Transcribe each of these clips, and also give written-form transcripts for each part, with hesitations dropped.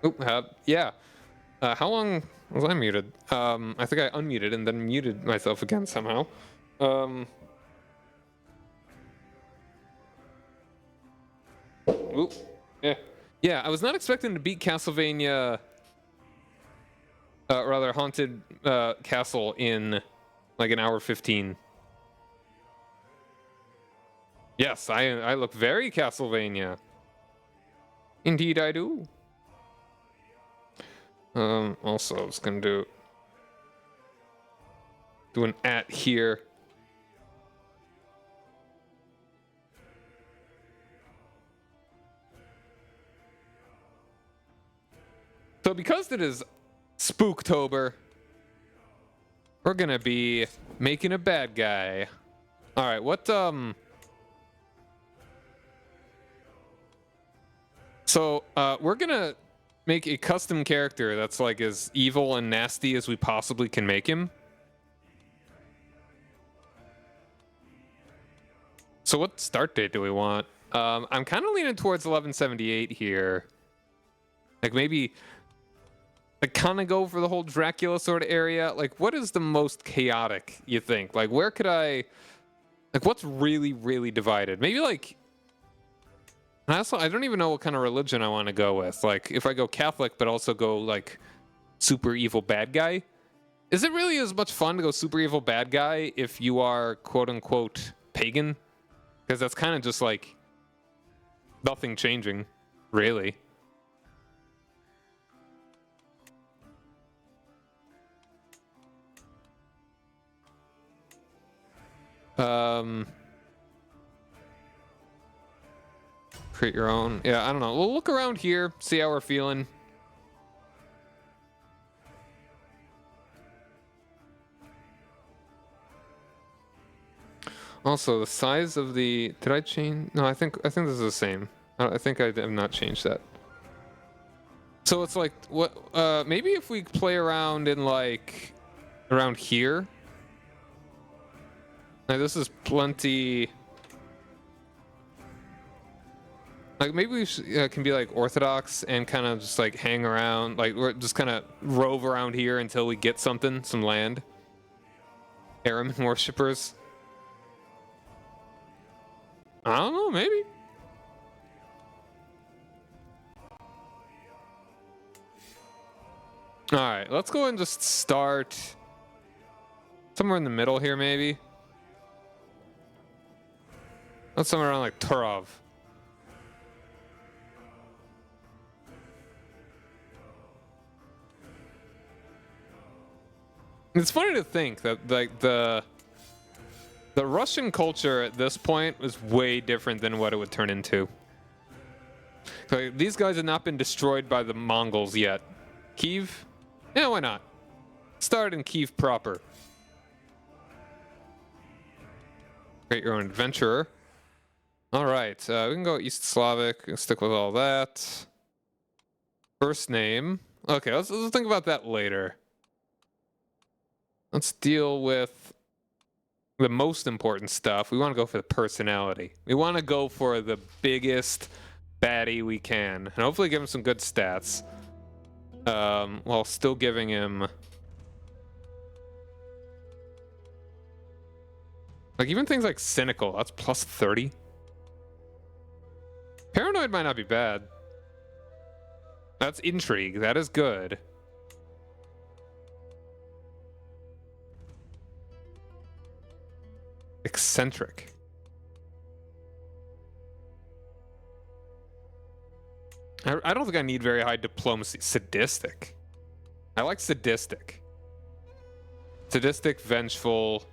Oop, yeah. How long was I muted? I think I unmuted and then muted myself again somehow. Oop. Yeah. Yeah, I was not expecting to beat Castlevania, rather Haunted Castle in like an hour 15. Yes, I look very Castlevania. Indeed I do. Also I was gonna do an @ here. So because it is Spooktober, we're gonna be making a bad guy. All right, what So we're gonna make a custom character that's like as evil and nasty as we possibly can make him. So what start date do we want? I'm kind of leaning towards 1178 here. Like maybe, like kind of go for the whole Dracula sort of area. Like what is the most chaotic, you think? Like where could I, like what's really, really divided? Maybe like, I don't even know what kind of religion I want to go with. Like if I go Catholic, but also go like super evil bad guy. Is it really as much fun to go super evil bad guy if you are quote unquote pagan? Because that's kind of just like nothing changing, really. Create your own. Yeah, I don't know. We'll look around here, see how we're feeling. Also, the size of the... Did I change? No, I think this is the same. I think I have not changed that. So it's like, what? Maybe if we play around in like around here. Now this is plenty. Like maybe we can be like orthodox and kind of just like hang around, like we're just kind of rove around here until we get something, some land. Araman worshippers. I don't know, maybe. All right, let's go and just start somewhere in the middle here, maybe. Let's somewhere around like Turov. It's funny to think that like the Russian culture at this point was way different than what it would turn into. Like, these guys have not been destroyed by the Mongols yet. Kiev? Yeah, why not? Start in Kiev proper. Create your own adventurer. All right, we can go East Slavic. Stick with all that. First name. Okay, let's think about that later. Let's deal with the most important stuff. We want to go for the personality. We want to go for the biggest baddie we can, and hopefully give him some good stats, while still giving him like even things like cynical. That's plus 30. Paranoid might not be bad. That's intrigue. That is good. Eccentric. I don't think I need very high diplomacy. Sadistic. I like sadistic. Sadistic, vengeful.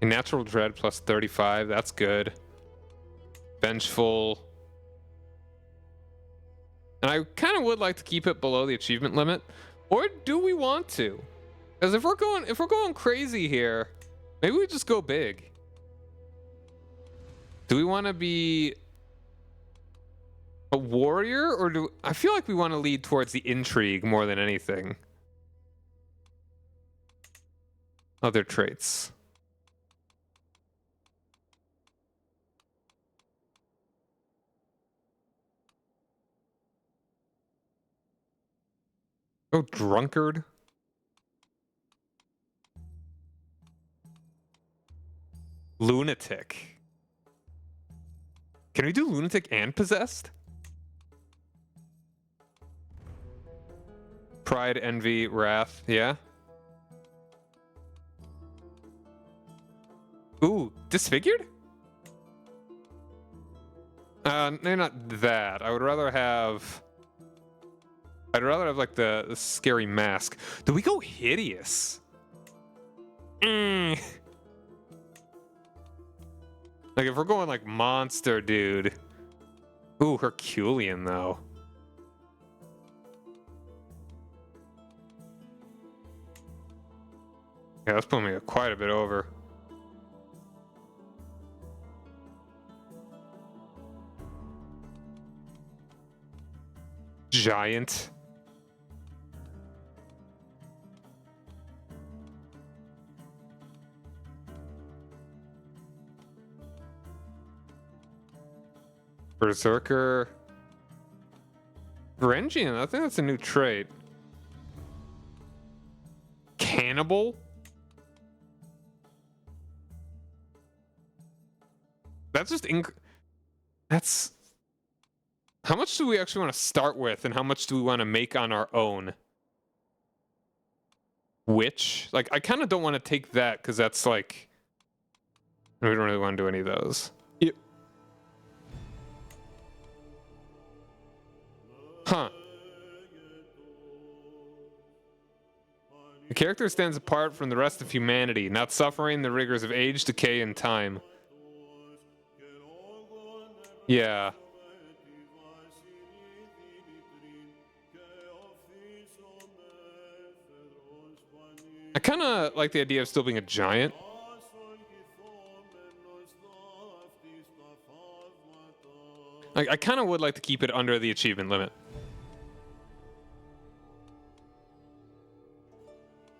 Natural dread plus 35. That's good. Vengeful. And I kind of would like to keep it below the achievement limit. Or do we want to? Because if we're going crazy here, maybe we just go big. Do we want to be a warrior, or do I feel like we want to lead towards the intrigue more than anything? Other traits. Oh, drunkard. Lunatic. Can we do lunatic and possessed? Pride, envy, wrath. Yeah. Ooh, disfigured? No, not that. I'd rather have like the scary mask. Do we go hideous? Like if we're going like monster, dude. Ooh, Herculean though. Yeah, that's putting me quite a bit over. Giant. Berserker. Varangian, I think that's a new trait. Cannibal? That's just that's... How much do we actually want to start with, and how much do we want to make on our own? Witch? Like, I kind of don't want to take that, because that's like... We don't really want to do any of those. Yep. Huh. The character stands apart from the rest of humanity, not suffering the rigors of age, decay, and time. Yeah. I kind of like the idea of still being a giant. Like, I kind of would like to keep it under the achievement limit.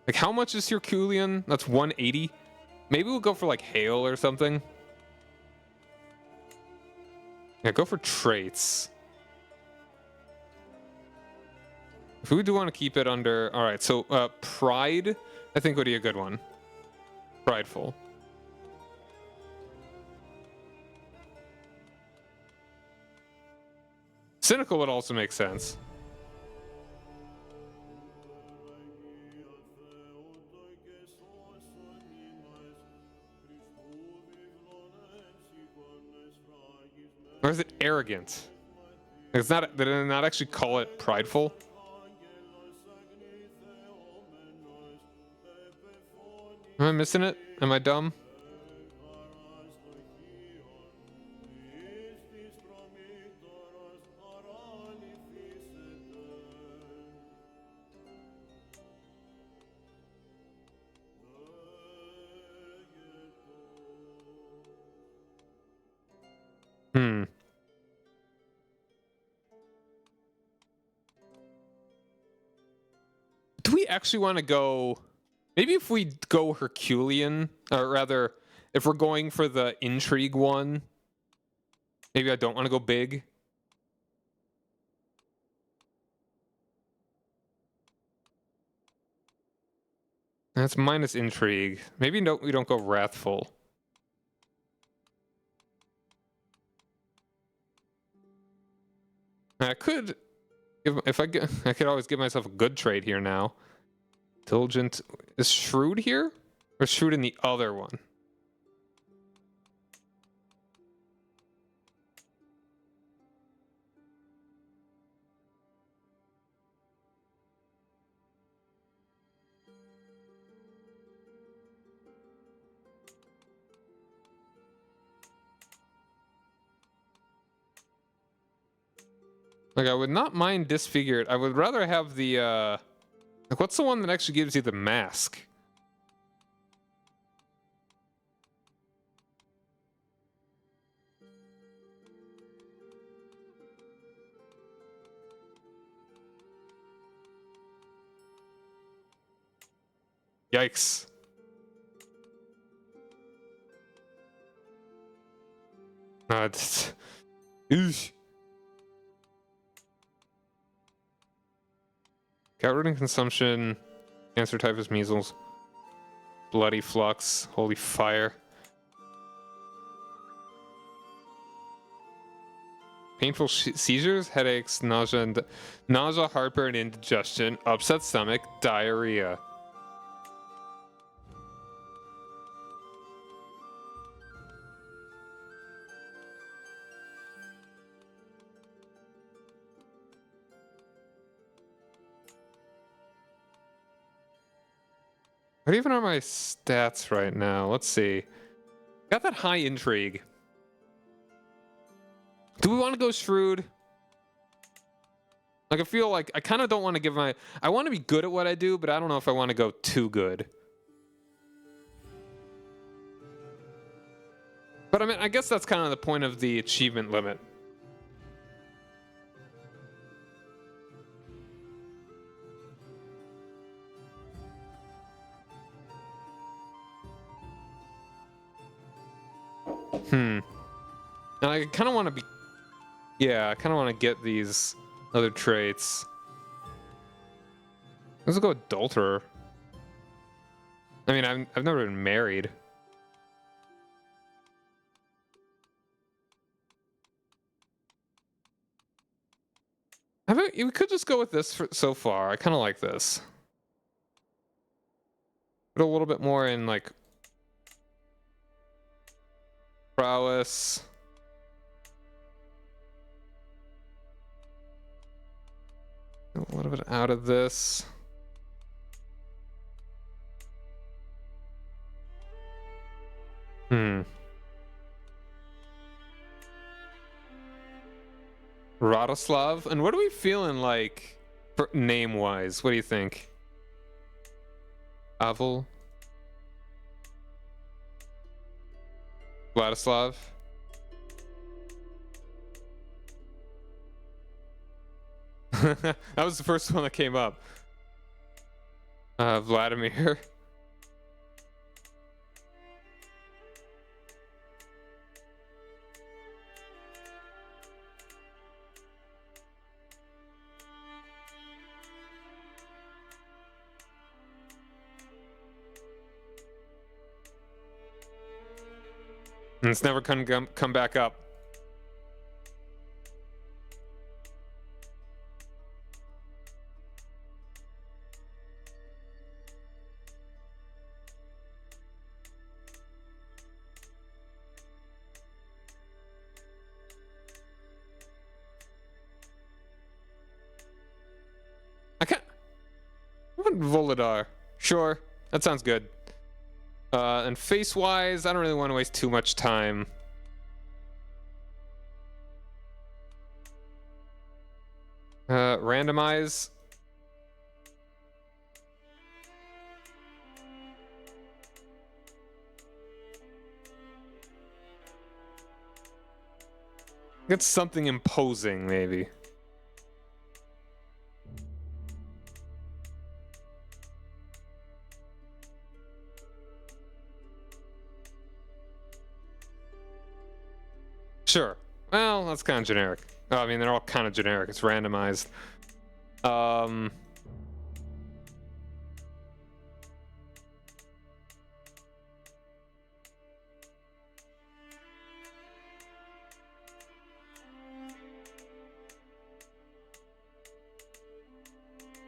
Like, how much is Herculean? That's 180. Maybe we'll go for like hail or something. Yeah, go for traits. If we do want to keep it under... All right, so pride, I think would be a good one. Prideful. Cynical would also make sense. Or is it arrogant? It's not. Did I not actually call it prideful? Am I missing it? Am I dumb? Hmm. Do we actually want to go... Maybe if we go Herculean, or rather, if we're going for the intrigue one, maybe I don't want to go big. That's minus intrigue. Maybe no, we don't go wrathful. I could, if I could always give myself a good trade here now. Diligent. Is shrewd here? Or shrewd in the other one? Like, I would not mind disfigured. I would rather have the, like, what's the one that actually gives you the mask? Yikes. It's... Oosh. Got rid of consumption. Cancer, typhus, measles. Bloody flux. Holy fire. Painful seizures, headaches, nausea, heartburn, indigestion, upset stomach, diarrhea. What even are my stats right now? Let's see. Got that high intrigue. Do we want to go shrewd? Like, I feel like I kind of don't want to give my... I want to be good at what I do, but I don't know if I want to go too good. But I mean, I guess that's kind of the point of the achievement limit. And I kind of want to be... Yeah, I kind of want to get these other traits. Let's go adulterer. I mean, I've never been married. We could just go with this for so far. I kind of like this. Put a little bit more in, like, prowess. A little bit out of this. Radoslav. And what are we feeling like name-wise? What do you think? Avel? Vladislav? That was the first one that came up. Vladimir. And it's never come back up. I can't... Volodar. Sure, that sounds good. And face-wise, I don't really want to waste too much time. Randomize. Get something imposing, maybe. Sure. Well, that's kind of generic. Oh, I mean, they're all kind of generic. It's randomized.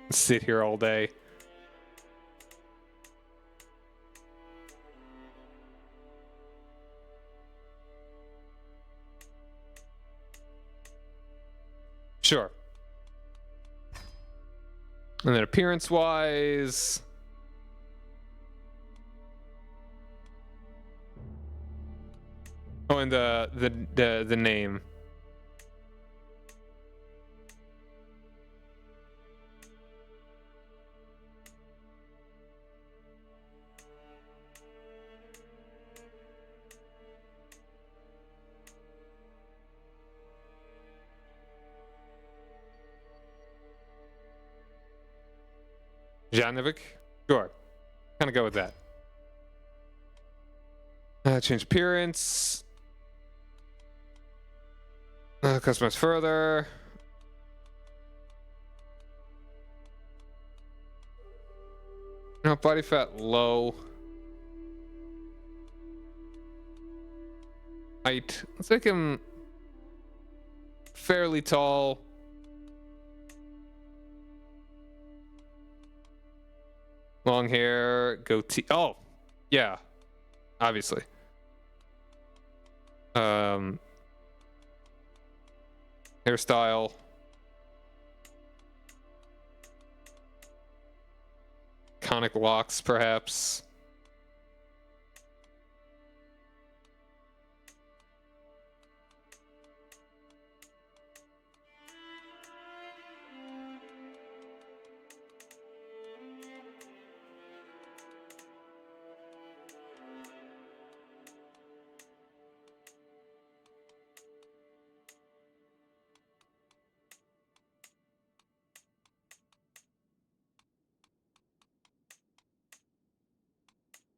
Sit here all day. Sure. And then appearance-wise... Oh, and the name. Janovich? Sure. Kind of go with that. Change appearance. Customize further. No, body fat low. Height. Let's make him fairly tall. Long hair, goatee. Oh, yeah, obviously. Hairstyle. Conic locks, perhaps.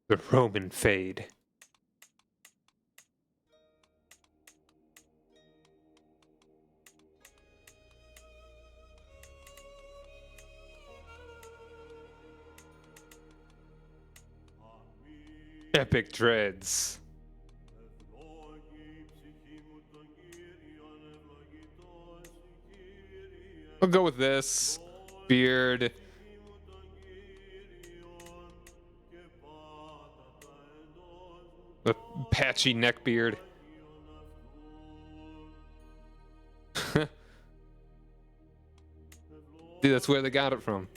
The Roman fade. Epic dreads. I'll go with this. Beard. The patchy neck beard. Dude, that's where they got it from.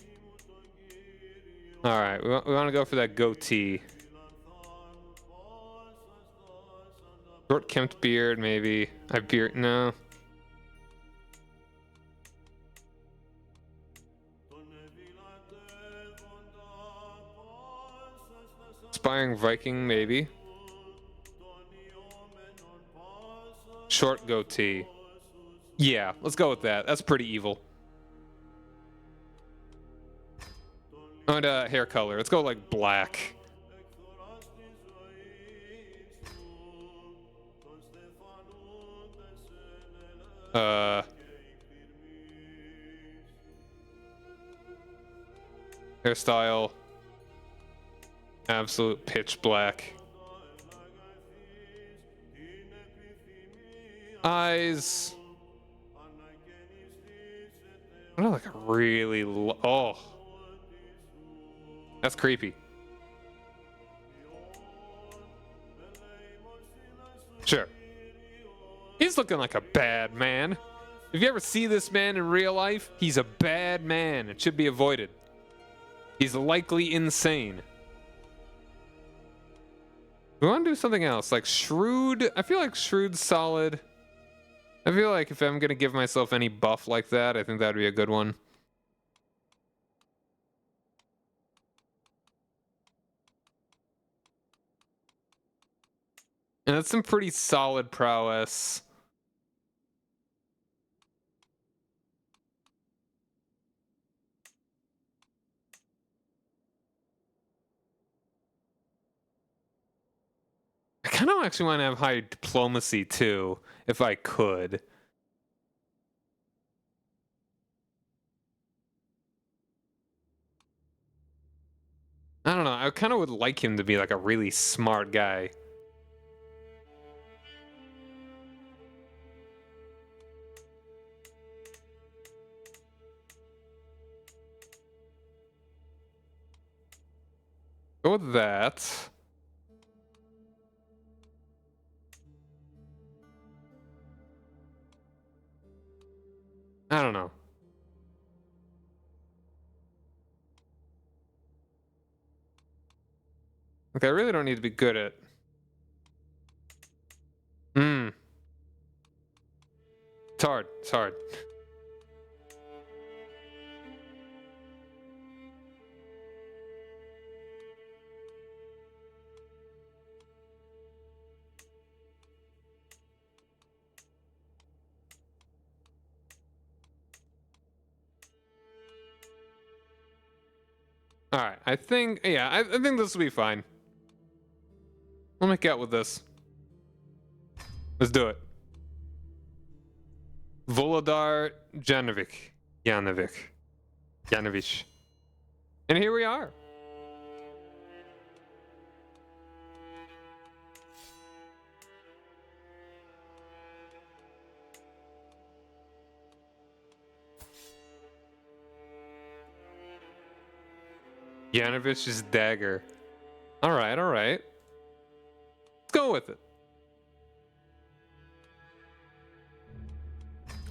Alright, we want to go for that goatee. Short kempt beard, maybe. No. Aspiring Viking, maybe. Short goatee. Yeah, let's go with that. That's pretty evil. And hair color. Let's go like black. Hairstyle. Absolute pitch black. Eyes. What are like a really oh. That's creepy. Sure. He's looking like a bad man. If you ever see this man in real life, he's a bad man. It should be avoided. He's likely insane. We want to do something else, like Shrewd. I feel like Shrewd's solid. I feel like if I'm going to give myself any buff like that, I think that would be a good one. And that's some pretty solid prowess. I kind of actually want to have high diplomacy too, if I could. I don't know. I kind of would like him to be like a really smart guy. Go with that. I don't know. Like, I really don't need to be good at. It's hard. It's hard. All right. I think, yeah, I think this will be fine. We'll make out with this. Let's do it. Volodar Janovich. And here we are. Janovich's dagger. All right, all right. Let's go with it.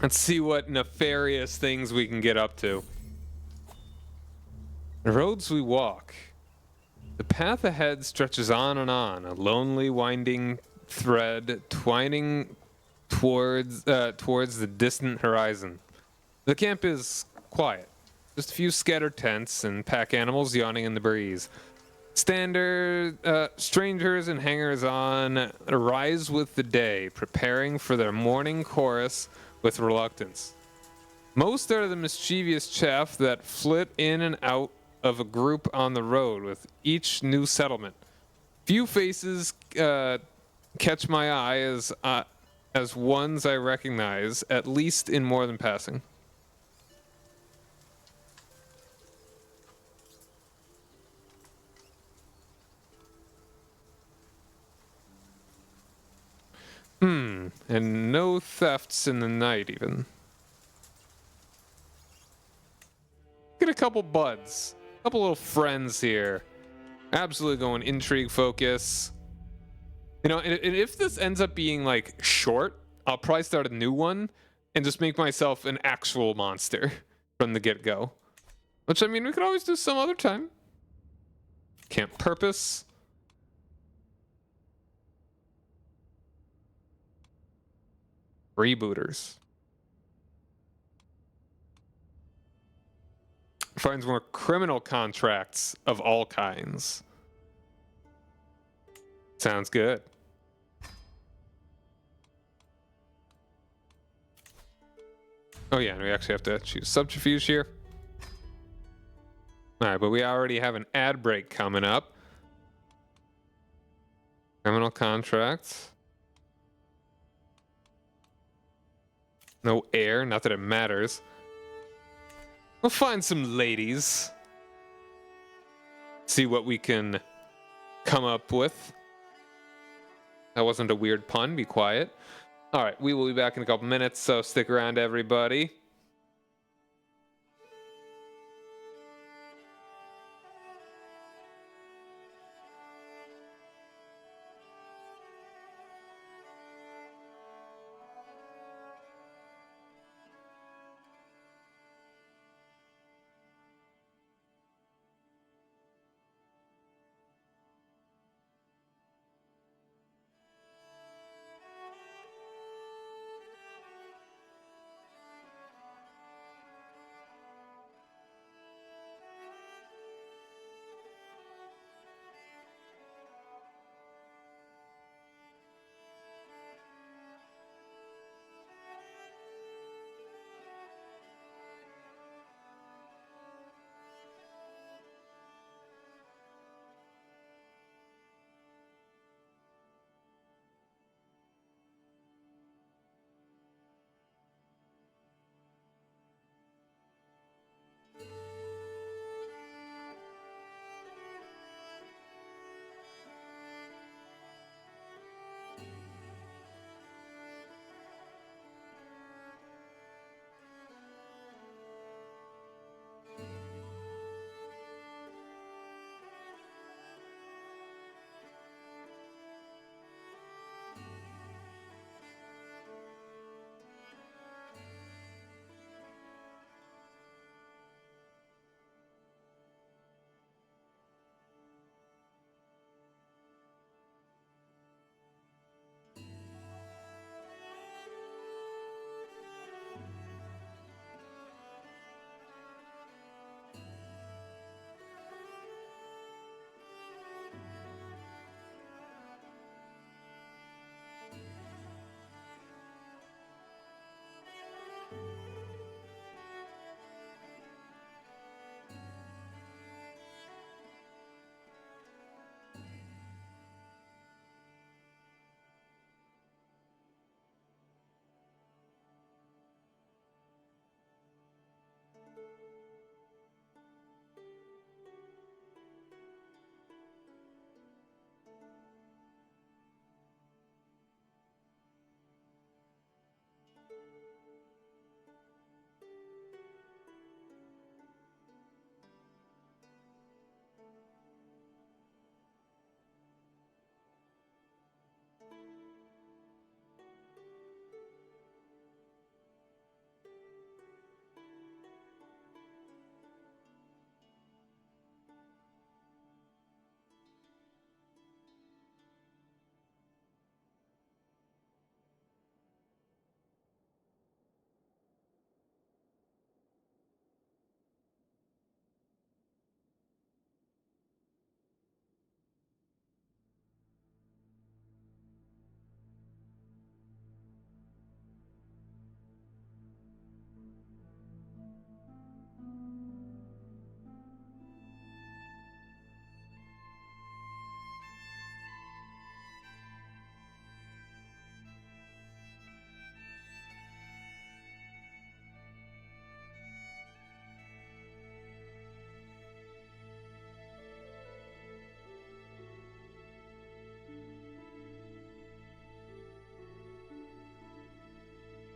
Let's see what nefarious things we can get up to. The roads we walk. The path ahead stretches on and on, a lonely, winding thread twining towards the distant horizon. The camp is quiet. Just a few scattered tents and pack animals yawning in the breeze. Standard strangers and hangers-on rise with the day, preparing for their morning chorus with reluctance. Most are the mischievous chaff that flit in and out of a group on the road with each new settlement. Few faces catch my eye as ones I recognize, at least in more than passing. And no thefts in the night, even. Get a couple buds. A couple little friends here. Absolutely going intrigue focus. You know, and if this ends up being, like, short, I'll probably start a new one and just make myself an actual monster from the get-go. Which, I mean, we could always do some other time. Camp purpose. Rebooters. Finds more criminal contracts of all kinds. Sounds good. Oh yeah, and we actually have to choose subterfuge here. Alright, but we already have an ad break coming up. Criminal contracts. No air, not that it matters. We'll find some ladies. See what we can come up with. That wasn't a weird pun, be quiet. Alright, we will be back in a couple minutes, so stick around, everybody.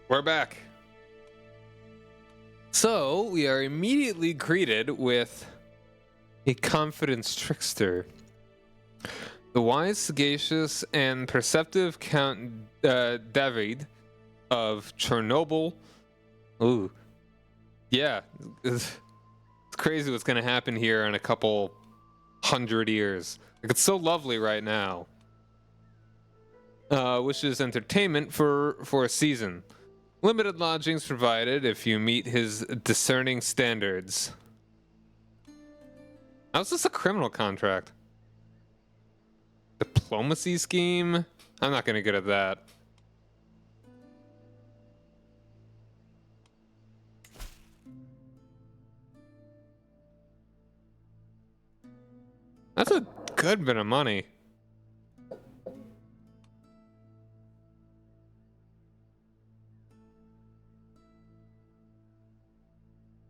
We're back. So we are immediately greeted with a confidence trickster. The wise, sagacious, and perceptive Count David of Chernobyl. Ooh. Yeah. It's crazy what's going to happen here in a couple 100 years. Like, it's so lovely right now. Wishes entertainment for a season. Limited lodgings provided if you meet his discerning standards. How's this a criminal contract? Diplomacy scheme? I'm not gonna get at that. That's a good bit of money.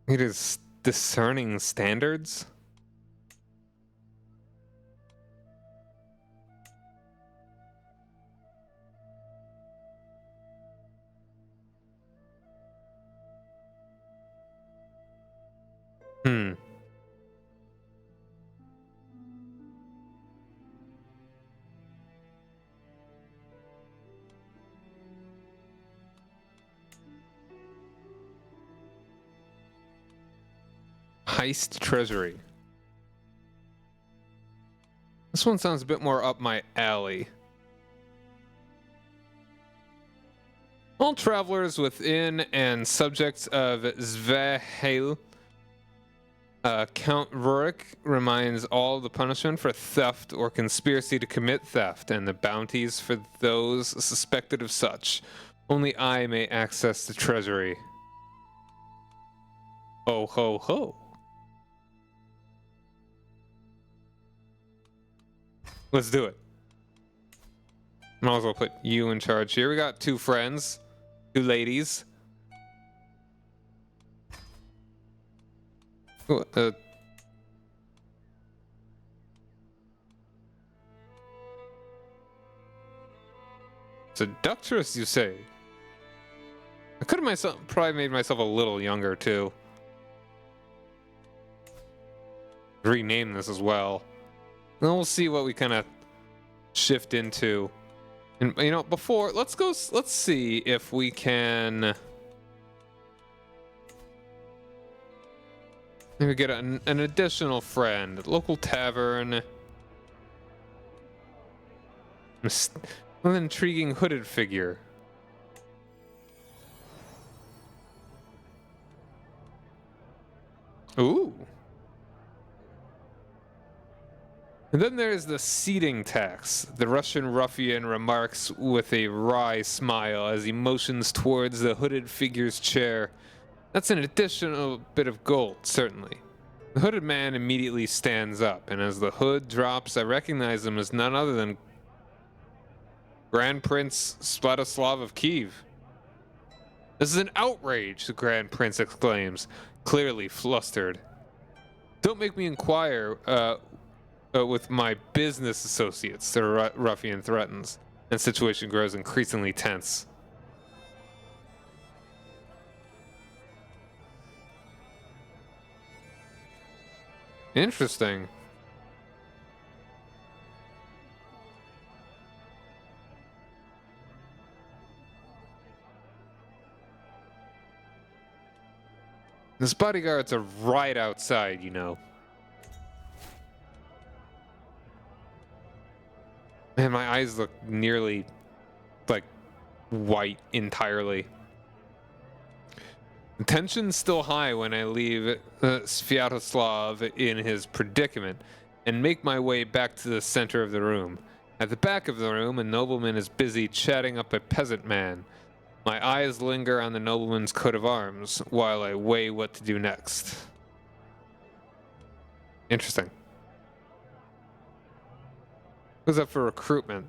It is discerning standards? Hmm. Heist treasury. This one sounds a bit more up my alley. All travelers within and subjects of Zvehail, Count Rurik reminds all the punishment for theft or conspiracy to commit theft, and the bounties for those suspected of such. Only I may access the treasury. Ho ho ho. Let's do it. Might as well put you in charge here. We got two friends, two ladies. Ooh, seductress, you say? I could have probably made myself a little younger too. Rename this as well. And then we'll see what we kind of shift into. And you know, let's see if we can maybe get an additional friend. Local tavern. An intriguing hooded figure. Ooh. And then there's the seating tax. The Russian ruffian remarks with a wry smile as he motions towards the hooded figure's chair. That's an additional bit of gold, certainly. The hooded man immediately stands up, and as the hood drops, I recognize him as none other than Grand Prince Splatoslav of Kiev. This is an outrage, the Grand Prince exclaims, clearly flustered. Don't make me inquire, with my business associates, the ruffian threatens, and the situation grows increasingly tense. Interesting. This bodyguards are right outside, you know. Man, my eyes look nearly, like, white entirely. The tension's still high when I leave Sviatoslav in his predicament and make my way back to the center of the room. At the back of the room, a nobleman is busy chatting up a peasant man. My eyes linger on the nobleman's coat of arms while I weigh what to do next. Interesting. Who's up for recruitment?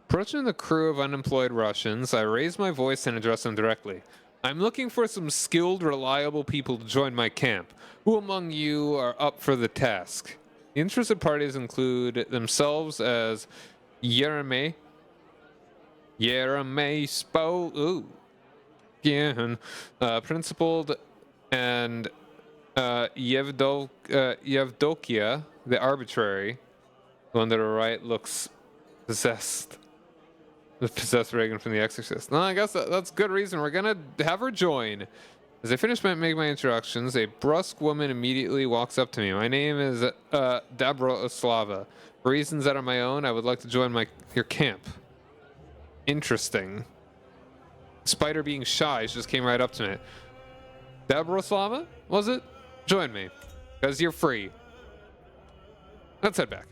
Approaching the crew of unemployed Russians, I raise my voice and address them directly. I'm looking for some skilled, reliable people to join my camp. Who among you are up for the task? The interested parties include themselves as Yeremy Spo, principled, and Yevdokia, the arbitrary. The one to the right looks possessed. Possessed Reagan from The Exorcist. No, I guess that's good reason. We're gonna have her join. As I finish make my introductions, a brusque woman immediately walks up to me. My name is Dabroslava. For reasons that are my own, I would like to join your camp. Interesting. Despite her being shy, she just came right up to me. Dabroslava, was it? Join me, because you're free. Let's head back.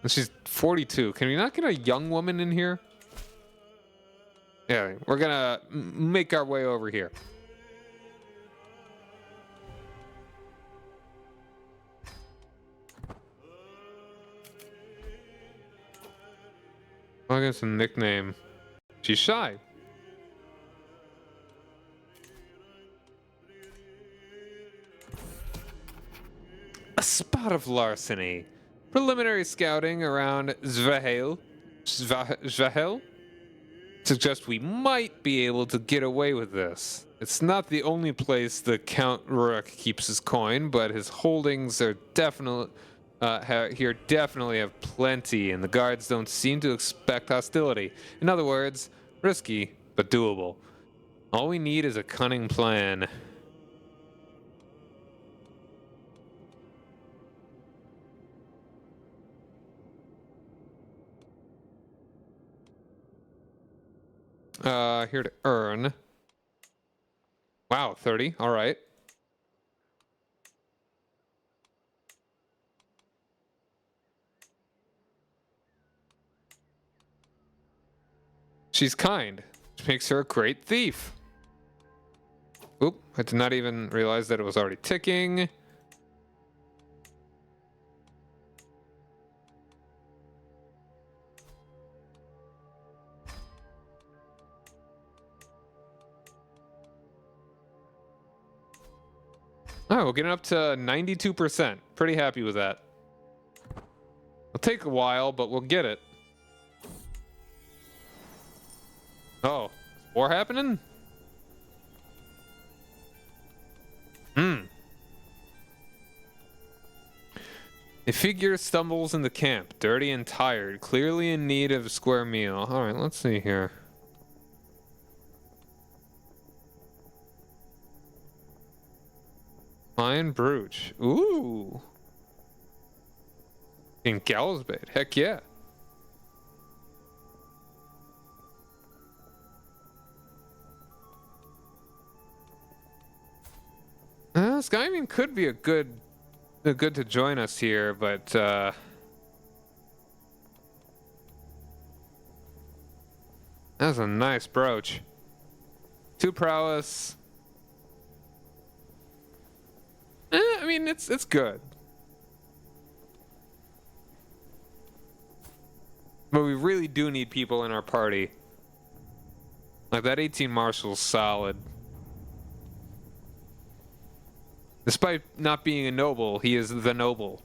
And she's 42. Can we not get a young woman in here? Yeah, we're gonna make our way over here. I guess a nickname. She's shy. A spot of larceny. Preliminary scouting around Zvahel suggests we might be able to get away with this. It's not the only place the Count Lurk keeps his coin, but his holdings are definitely have plenty, and the guards don't seem to expect hostility. In other words, risky but doable. All we need is a cunning plan. Here to earn. Wow, 30. All right. She's kind, which makes her a great thief. Oop, I did not even realize that it was already ticking. Oh, we're getting up to 92%. Pretty happy with that. It'll take a while, but we'll get it. Oh, war happening? A figure stumbles in the camp, dirty and tired, clearly in need of a square meal. All right, let's see here. Lion brooch. Ooh. In gallows bait. Heck yeah. Skyman could be a good to join us here, but that's a nice brooch. 2 prowess. I mean, it's good. But we really do need people in our party. Like, that 18 marshal's solid. Despite not being a noble, he is the noble.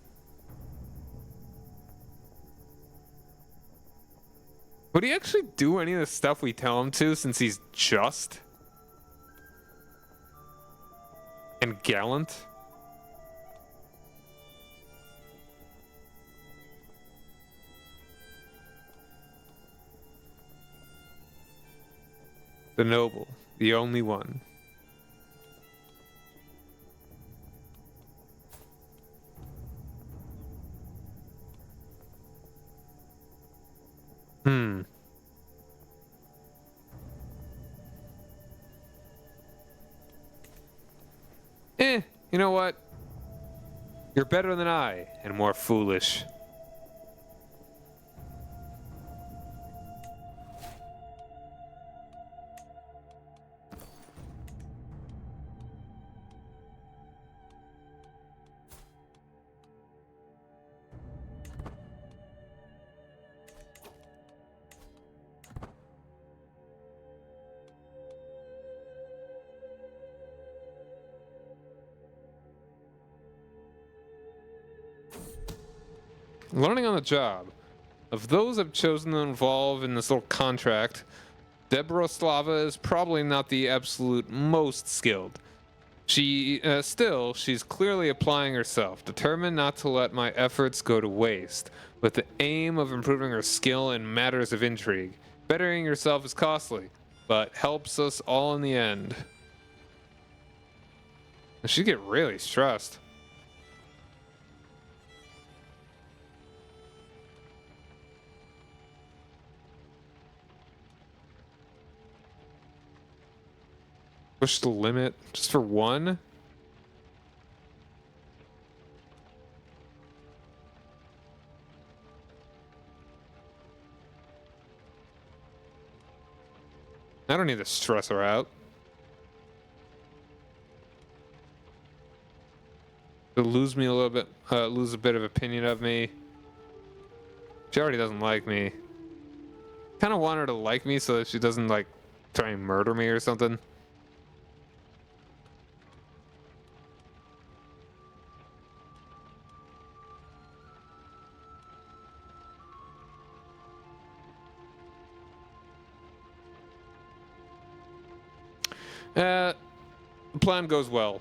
Would he actually do any of the stuff we tell him to, since he's just and gallant? The noble, the only one. You know what? You're better than I, and more foolish. Learning on the job. Of those I've chosen to involve in this little contract, Debroslava is probably not the absolute most skilled. She's clearly applying herself, determined not to let my efforts go to waste, with the aim of improving her skill in matters of intrigue. Bettering yourself is costly, but helps us all in the end. She get really stressed. Push the limit just for one? I don't need to stress her out. To lose me a little bit, lose a bit of opinion of me. She already doesn't like me. Kind of want her to like me so that she doesn't like try and murder me or something. The plan goes well.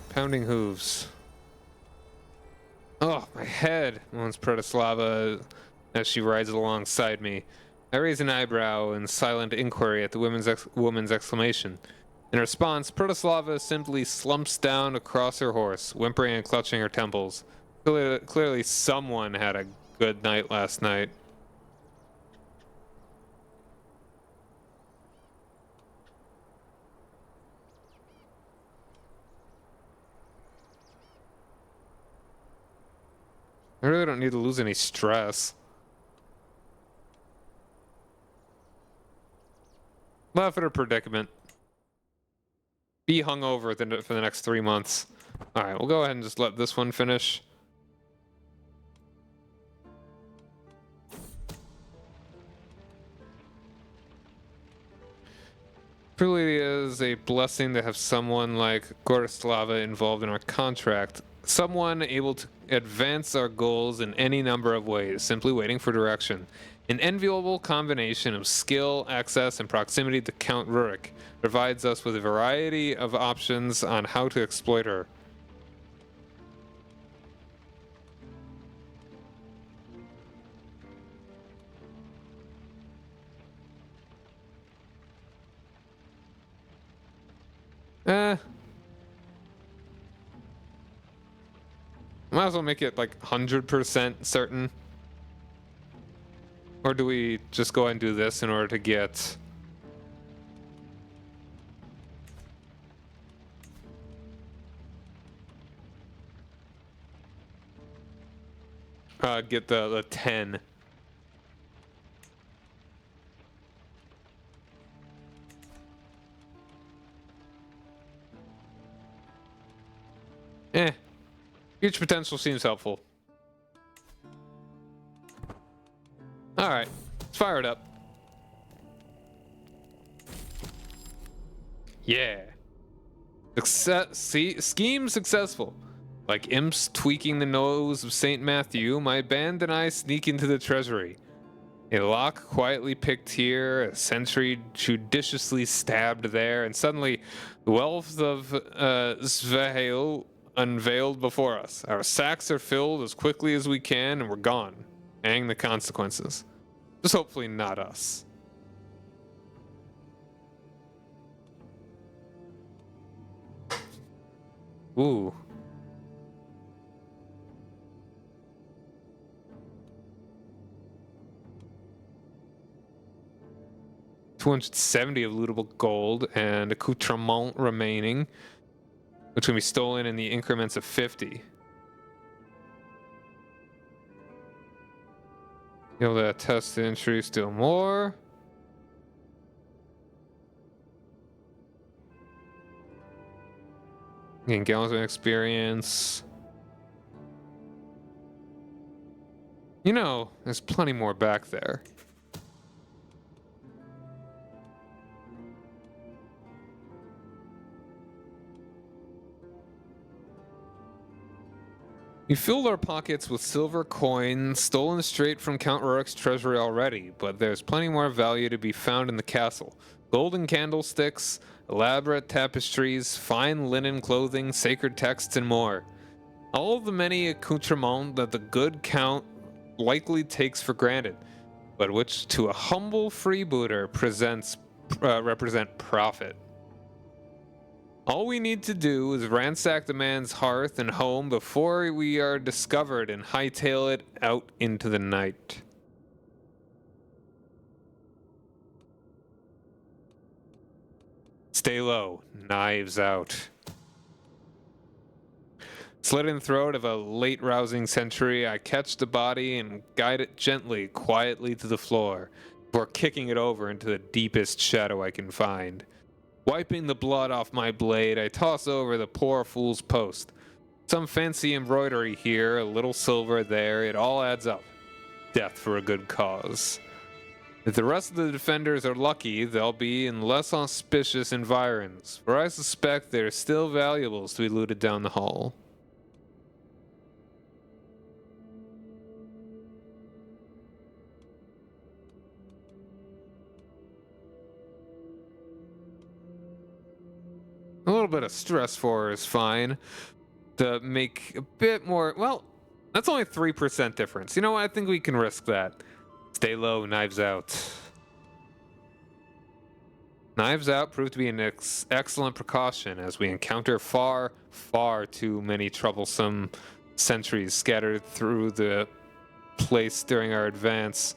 Pounding hooves. Oh, my head, moans Pretislava as she rides alongside me. I raise an eyebrow in silent inquiry at the woman's exclamation. In response, Pretislava simply slumps down across her horse, whimpering and clutching her temples. Clearly someone had a good night last night. I really don't need to lose any stress. Laugh at her predicament. Be hungover for the next 3 months. Alright, we'll go ahead and just let this one finish. Truly is a blessing to have someone like Gorislava involved in our contract. Someone able to advance our goals in any number of ways, simply waiting for direction. An enviable combination of skill, access, and proximity to Count Rurik provides us with a variety of options on how to exploit her. Might as well make it like 100% certain. Or do we just go and do this in order to get... get the 10. Huge potential seems helpful. Alright, let's fire it up. Yeah. Scheme successful. Like imps tweaking the nose of St. Matthew, my band and I sneak into the treasury. A lock quietly picked here, a sentry judiciously stabbed there, and suddenly the wealth of Svehail unveiled before us. Our sacks are filled as quickly as we can, and we're gone. Hang the consequences. Just hopefully not us. Ooh. $270 of lootable gold and accoutrement remaining, which can be stolen in the increments of 50. Be able to test the entry, steal more. Gain gallons of experience. You know, there's plenty more back there. We filled our pockets with silver coins stolen straight from Count Rurik's treasury already, but there's plenty more value to be found in the castle. Golden candlesticks, elaborate tapestries, fine linen clothing, sacred texts, and more. All of the many accoutrements that the good Count likely takes for granted, but which to a humble freebooter represent profit. All we need to do is ransack the man's hearth and home before we are discovered and hightail it out into the night. Stay low, knives out. Slit in the throat of a late rousing sentry, I catch the body and guide it gently, quietly to the floor, before kicking it over into the deepest shadow I can find. Wiping the blood off my blade, I toss over the poor fool's post. Some fancy embroidery here, a little silver there, it all adds up. Death for a good cause. If the rest of the defenders are lucky, they'll be in less auspicious environs, for I suspect there are still valuables to be looted down the hall. A little bit of stress for her is fine. To make a bit more, well, that's only 3% difference. You know what? I think we can risk that. Stay low, knives out. Knives out proved to be an excellent precaution as we encounter far, far too many troublesome sentries scattered through the place during our advance.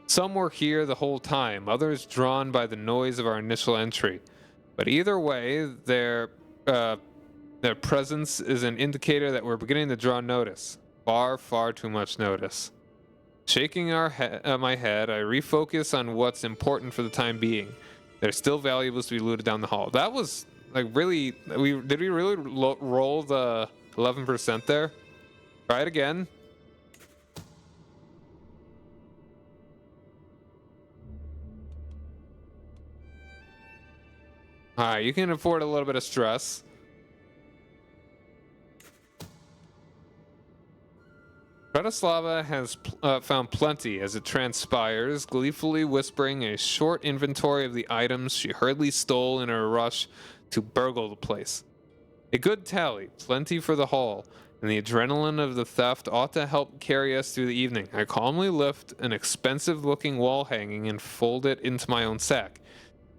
Some were here the whole time, others drawn by the noise of our initial entry. But either way, their presence is an indicator that we're beginning to draw notice. Far, far too much notice. Shaking my head, I refocus on what's important for the time being. There's still valuables to be looted down the hall. That was like really. Did we really roll the 11% there? Try it again. Alright, you can afford a little bit of stress. Bratislava has found plenty as it transpires, gleefully whispering a short inventory of the items she hurriedly stole in her rush to burgle the place. A good tally, plenty for the haul, and the adrenaline of the theft ought to help carry us through the evening. I calmly lift an expensive-looking wall hanging and fold it into my own sack.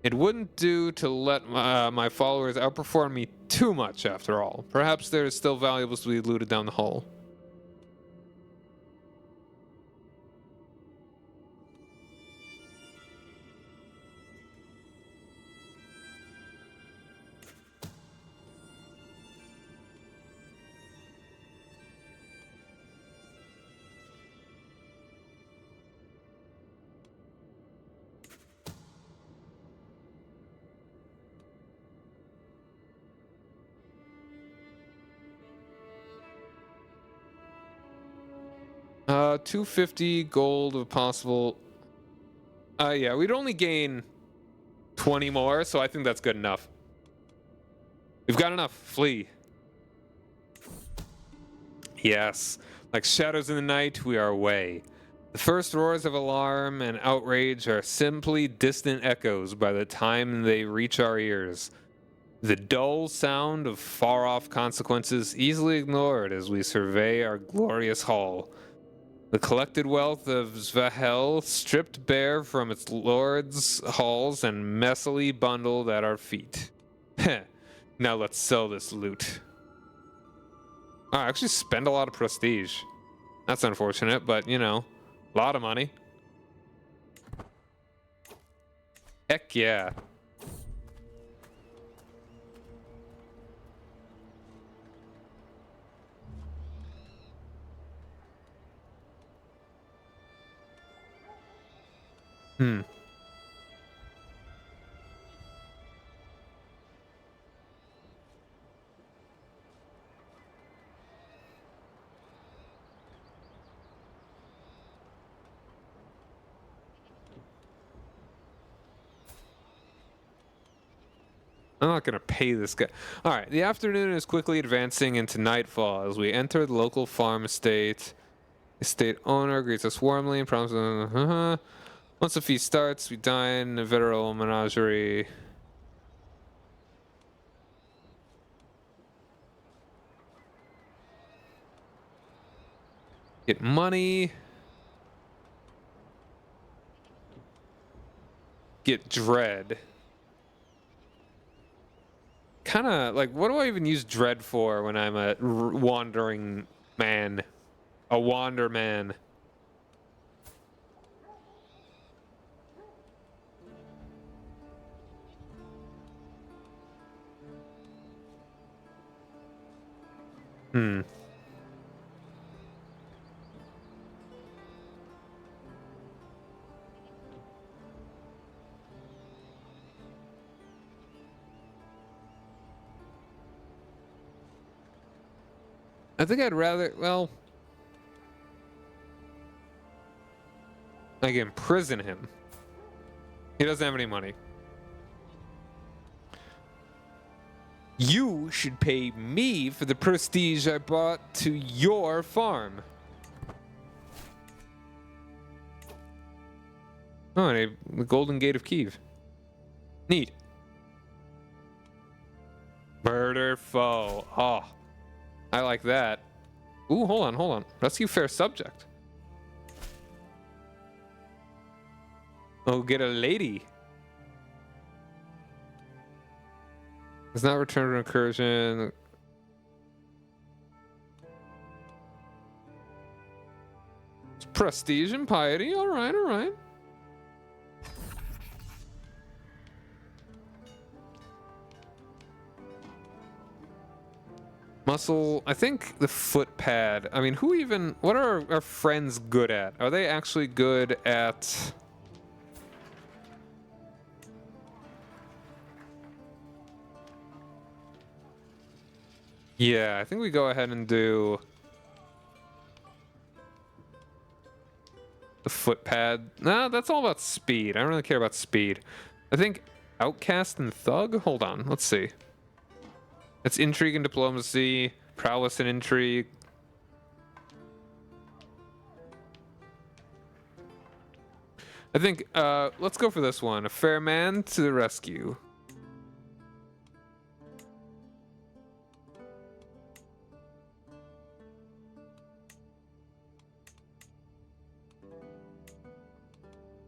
It wouldn't do to let my followers outperform me too much, after all. Perhaps there's still valuables to be looted down the hall. $250 gold if possible. Yeah, we'd only gain 20 more, so I think that's good enough. We've got enough. Flee. Yes. Like shadows in the night, we are away. The first roars of alarm and outrage are simply distant echoes by the time they reach our ears. The dull sound of far-off consequences easily ignored as we survey our glorious hall. The collected wealth of Zvahel stripped bare from its lord's halls and messily bundled at our feet. Heh. Now let's sell this loot. Oh, I actually spend a lot of prestige. That's unfortunate, but you know, a lot of money. Heck yeah. Hmm. I'm not gonna pay this guy. All right, the afternoon is quickly advancing into nightfall as we enter the local farm estate. Estate owner greets us warmly and promises. Once the feast starts, we dine in a veritable menagerie. Get money. Get dread. Kind of like, what do I even use dread for when I'm a wandering man? A wander man. I think I'd rather, well, like imprison him. He doesn't have any money. You should pay me for the prestige I brought to your farm. Oh, and the Golden Gate of Kiev. Neat. Murder foe. Oh, I like that. Ooh, hold on. Rescue fair subject. Oh, get a lady. Does not return to incursion. It's prestige and piety. All right. Muscle, I think the foot pad. I mean, what are our friends good at? Are they actually good at... Yeah, I think we go ahead and do the foot pad. Nah, that's all about speed. I don't really care about speed. I think outcast and thug? Hold on, let's see. It's intrigue and diplomacy, prowess and intrigue. I think, let's go for this one. A fair man to the rescue.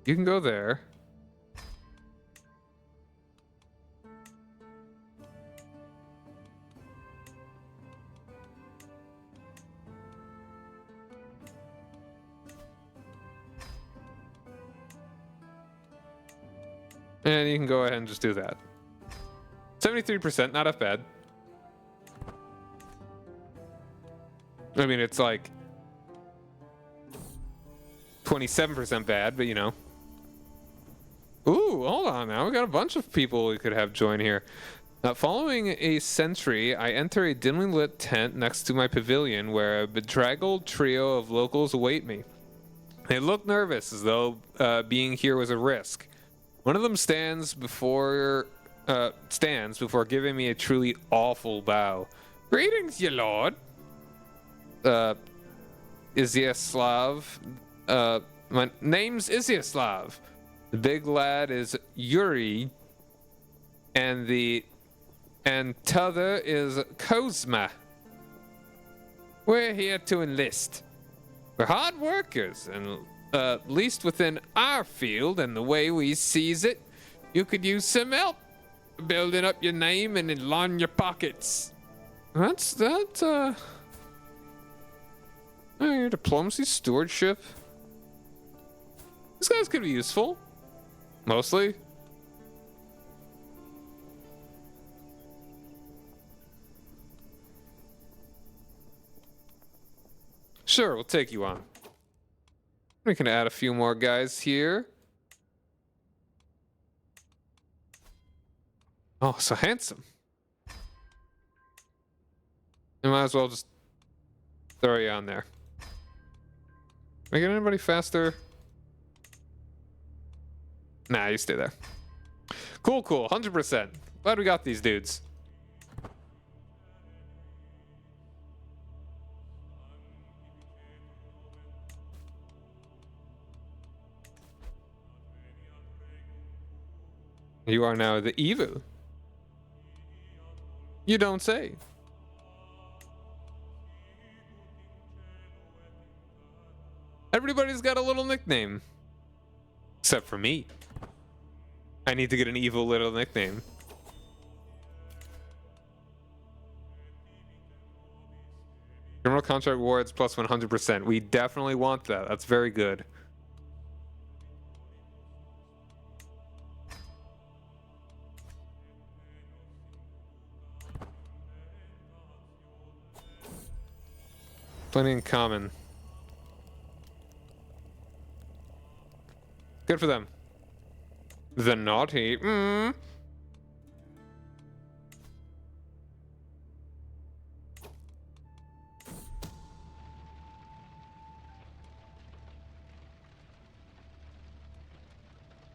You can go there. And you can go ahead and just do that. 73%, not half bad. I mean, it's like 27% bad, but you know. Ooh, hold on now. We got a bunch of people we could have join here. Following a sentry, I enter a dimly lit tent next to my pavilion where a bedraggled trio of locals await me. They look nervous, as though being here was a risk. One of them stands before giving me a truly awful bow. Greetings, ye lord. Izyaslav. My name's Izyaslav. The big lad is Yuri, and t'other is Kozma. We're here to enlist. We're hard workers, and at least within our field and the way we sees it, you could use some help building up your name and enlarging your pockets. Diplomacy, stewardship. This guy's gonna be useful. Mostly. Sure, we'll take you on. We can add a few more guys here. Oh, so handsome. I might as well just throw you on there. Making anybody faster? Nah, you stay there. Cool, 100%. Glad we got these dudes. You are now the evil. You don't say. Everybody's got a little nickname. Except for me. I need to get an evil little nickname. Criminal contract rewards plus 100%. We definitely want that. That's very good. Plenty in common. Good for them. The naughty.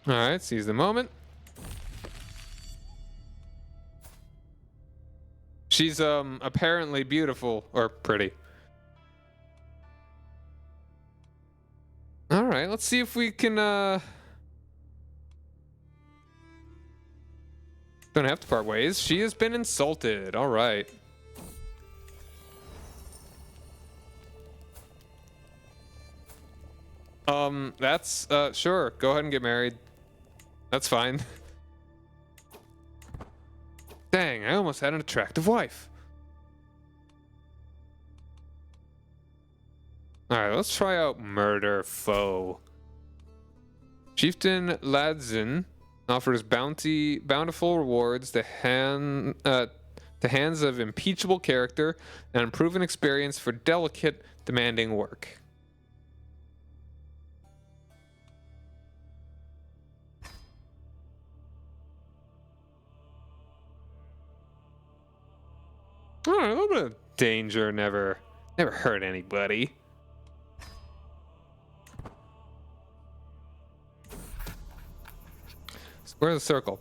Alright, seize the moment. She's apparently beautiful or pretty. Alright, let's see if we can don't have to part ways. She has been insulted. Alright. That's sure. Go ahead and get married. That's fine. Dang, I almost had an attractive wife. Alright, let's try out Murder Foe. Chieftain Ladzin offers bountiful rewards to hands of impeachable character and unproven experience for delicate, demanding work. Alright, a little bit of danger never hurt anybody. Where's the circle?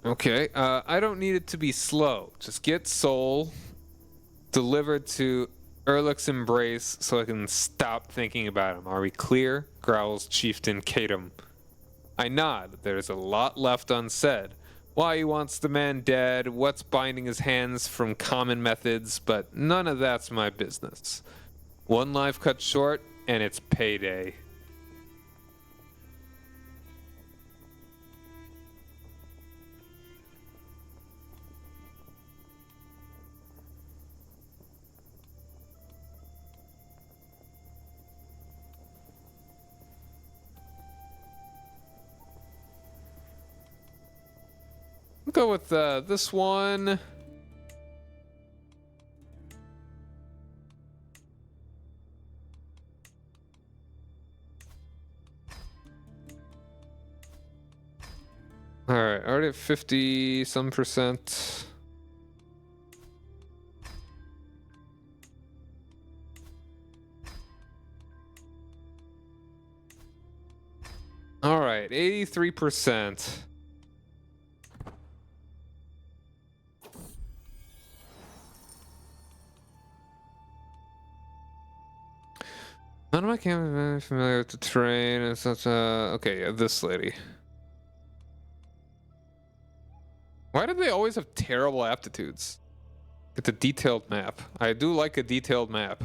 Okay, I don't need it to be slow. Just get soul delivered to Erlich's embrace so I can stop thinking about him. Are we clear? Growls Chieftain Kadum. I nod. There's a lot left unsaid. Why he wants the man dead, what's binding his hands from common methods, but none of that's my business. One life cut short, and it's payday. Go with this one. All right, already at 50 some percent. All right, 83%. None of my campers are very familiar with the terrain and such. Okay, this lady. Why do they always have terrible aptitudes? It's a detailed map. I do like a detailed map.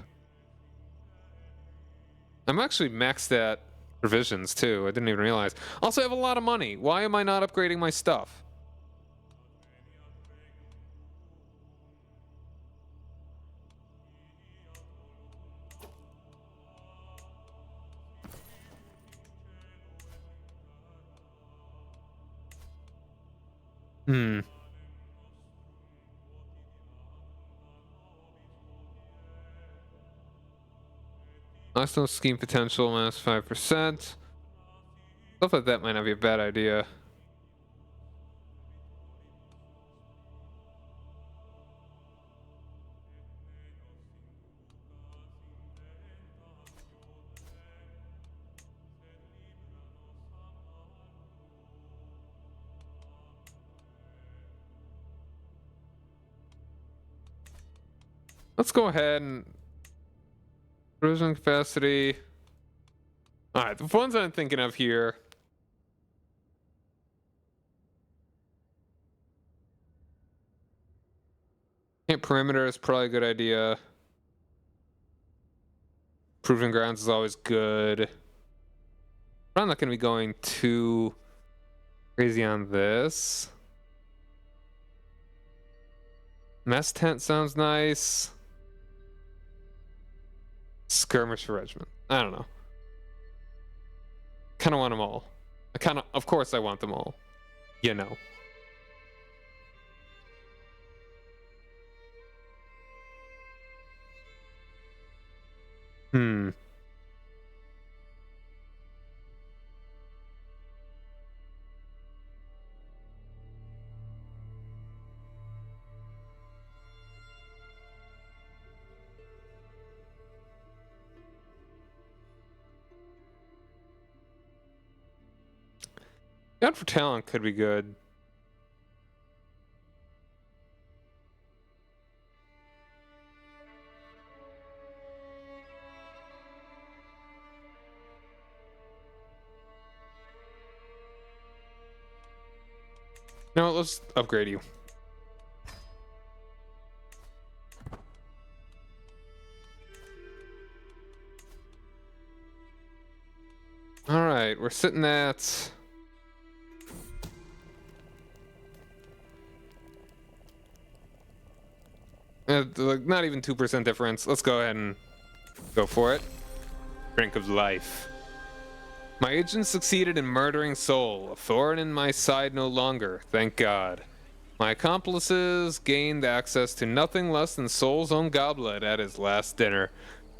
I'm actually maxed at provisions too. I didn't even realize. Also, I have a lot of money. Why am I not upgrading my stuff? Arsenal scheme potential minus 5%. Stuff like that might not be a bad idea. Let's go ahead and provision capacity. All right, the ones I'm thinking of here. Camp perimeter is probably a good idea. Proving grounds is always good. I'm not going to be going too crazy on this. Mess tent sounds nice. Skirmisher regiment. I don't know. Kind of want them all. Of course I want them all. You know. God for talent could be good. No, let's upgrade you. All right, we're sitting at like not even 2% difference. Let's go ahead and go for it. Drink of life. My agent succeeded in murdering Sol, a thorn in my side no longer, thank God. My accomplices gained access to nothing less than Sol's own goblet at his last dinner.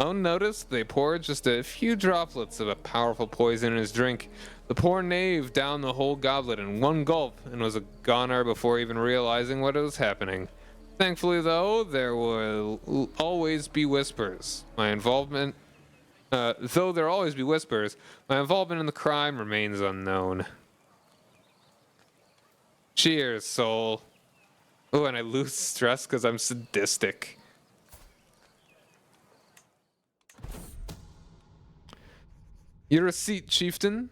Unnoticed, they poured just a few droplets of a powerful poison in his drink. The poor knave downed the whole goblet in one gulp and was a goner before even realizing what was happening. Thankfully, though, there will always be whispers. Though there always be whispers, my involvement in the crime remains unknown. Cheers, Sol. Oh, and I lose stress because I'm sadistic. Your receipt, chieftain?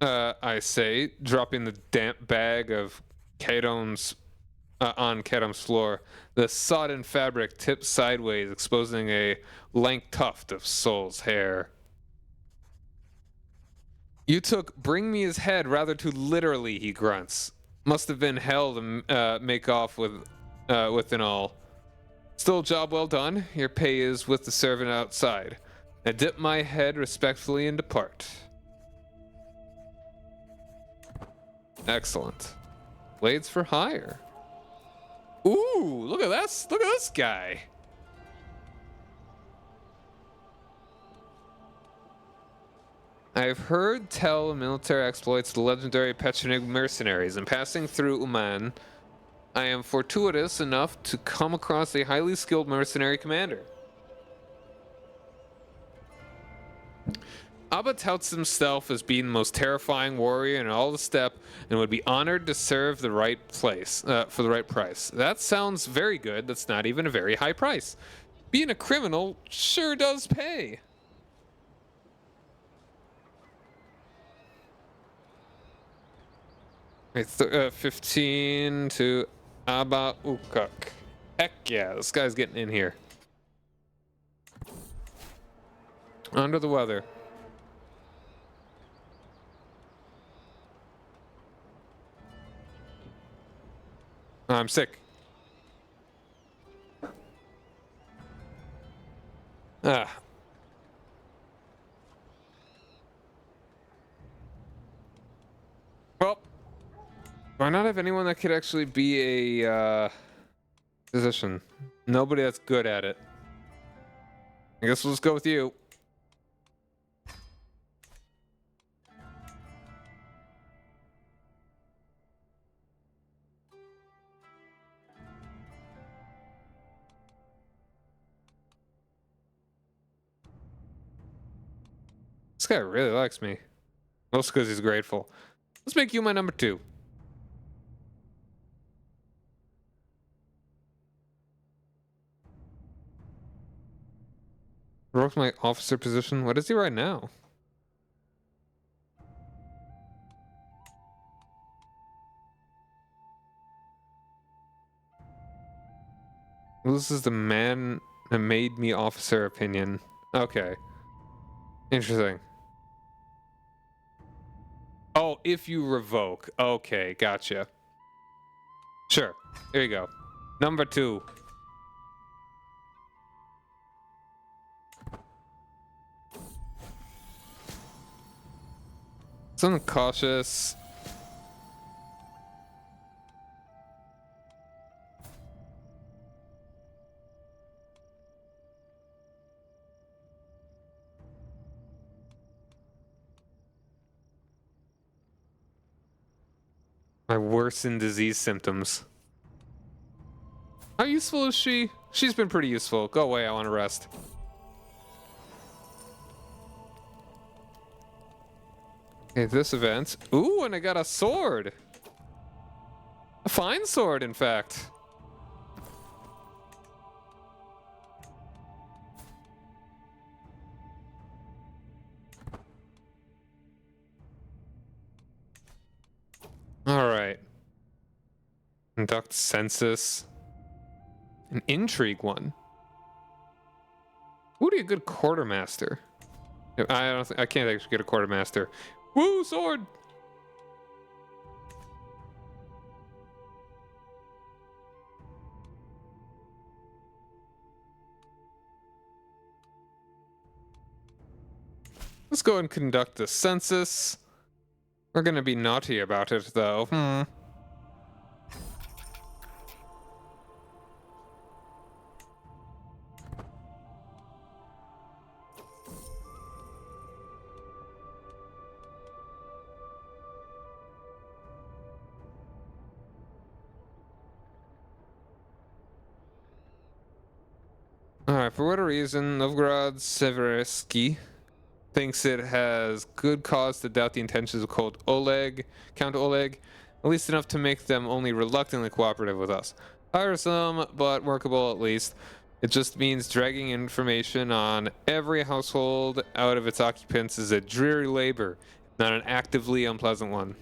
I say, dropping the damp bag of Kedon's on Kedon's floor. The sodden fabric tips sideways, exposing a lank tuft of Sol's hair. You took bring me his head rather too literally, he grunts. Must have been hell to make off with an all. Still a job well done. Your pay is with the servant outside. I dip my head respectfully and depart. Excellent. Blades for hire. Ooh, look at this. Look at this guy. I've heard tell of military exploits the legendary Pechenig mercenaries, and passing through Uman, I am fortuitous enough to come across a highly skilled mercenary commander. Abba touts himself as being the most terrifying warrior in all the steppe and would be honored to serve the right place for the right price. That sounds very good. That's not even a very high price. Being a criminal sure does pay. Right, 15 to Abba Ukak. Heck yeah, this guy's getting in here. Under the weather. I'm sick. Ah. Well, do I not have anyone that could actually be a physician? Nobody that's good at it. I guess we'll just go with you. This guy really likes me. Mostly because he's grateful. Let's make you my number 2. Broke my officer position. What is he right now? Well, this is the man that made me officer opinion. Okay. Interesting. Oh, if you revoke. Okay, gotcha. Sure. Here you go. Number 2. Something cautious. My worsened disease symptoms. How useful is she? She's been pretty useful. Go away, I want to rest. Okay, this event. Ooh, and I got a sword. A fine sword, in fact. All right. Conduct census. An intrigue one. Who'd be a good quartermaster? I can't actually get a quartermaster. Woo, sword! Let's go and conduct the census. We're gonna be naughty about it, though. Alright, for whatever reason, Novgorod Seversky thinks it has good cause to doubt the intentions of Count Oleg, at least enough to make them only reluctantly cooperative with us. Tiresome, but workable at least. It just means dragging information on every household out of its occupants is a dreary labor, not an actively unpleasant one.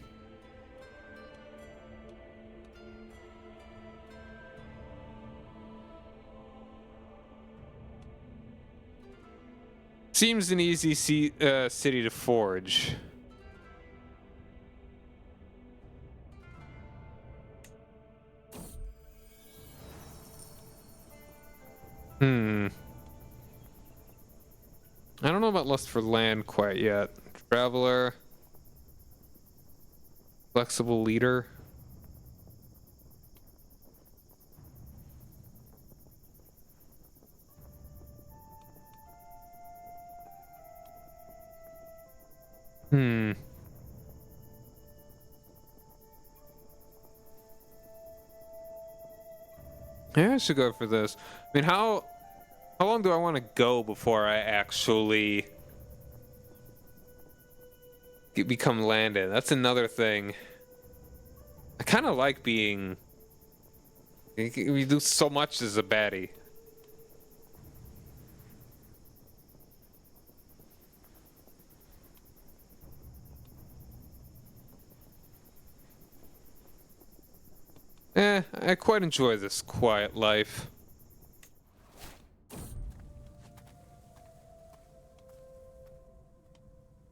Seems an easy city to forge. I don't know about lust for land quite yet. Traveler. Flexible leader. Yeah, I should go for this. I mean, how long do I want to go before I actually become landed? That's another thing. I kind of like being... We do so much as a baddie. I quite enjoy this quiet life.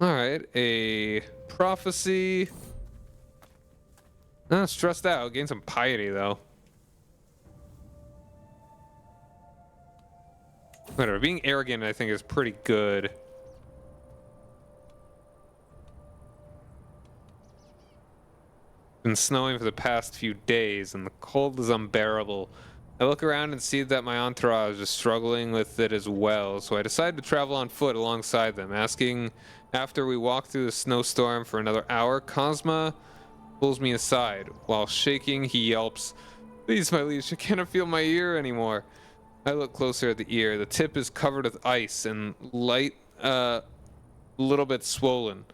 Alright, a prophecy. Stressed out. Gain some piety, though. Whatever, being arrogant, I think, is pretty good. Been snowing for the past few days, and the cold is unbearable. I look around and see that my entourage is struggling with it as well, so I decide to travel on foot alongside them, asking after we walk through the snowstorm for another hour. Cosma pulls me aside. While shaking, he yelps, "Please, my liege, I cannot feel my ear anymore." I look closer at the ear. The tip is covered with ice and light, little bit swollen.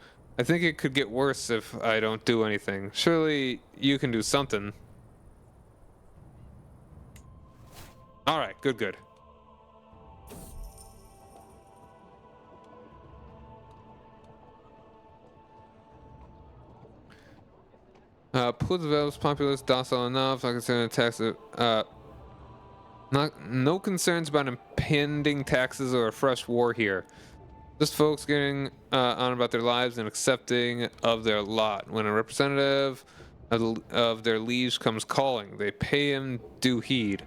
I think it could get worse if I don't do anything. Surely you can do something. All right, good. Poor develops populace docile enough. Not concerned attacks. No concerns about impending taxes or a fresh war here. Just folks getting on about their lives and accepting of their lot. When a representative of their liege comes calling, they pay him due heed.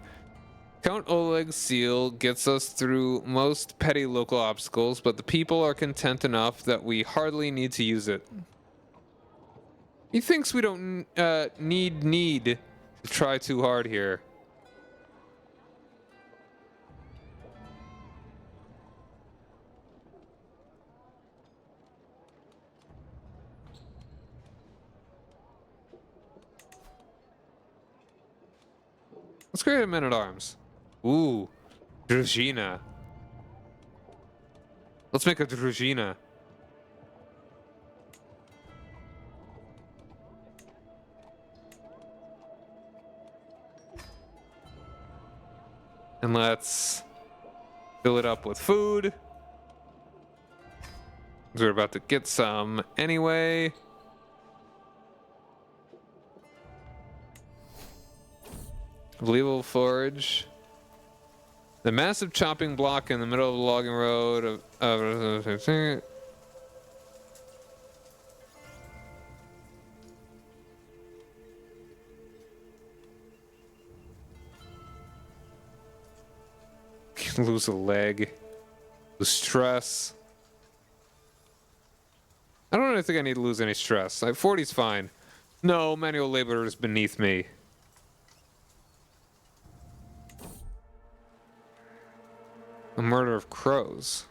Count Oleg's seal gets us through most petty local obstacles, but the people are content enough that we hardly need to use it. He thinks we don't need to try too hard here. Let's create a man-at-arms. Ooh, Druzhina. Let's make a Druzhina. And let's fill it up with food. We're about to get some anyway. Believable forage. The massive chopping block in the middle of the logging road lose a leg. Lose stress. I don't really think I need to lose any stress. Like 40's fine. No, manual labor is beneath me. A murder of crows.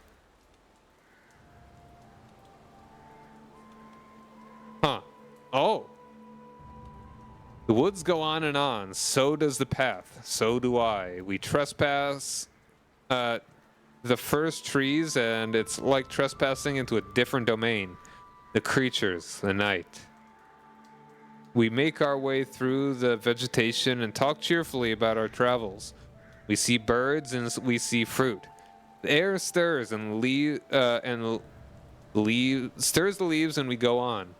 Huh. Oh. The woods go on and on. So does the path. So do I. We trespass the first trees, and it's like trespassing into a different domain. The creatures, the night. We make our way through the vegetation and talk cheerfully about our travels. We see birds and we see fruit. The air stirs and stirs the leaves, and we go on.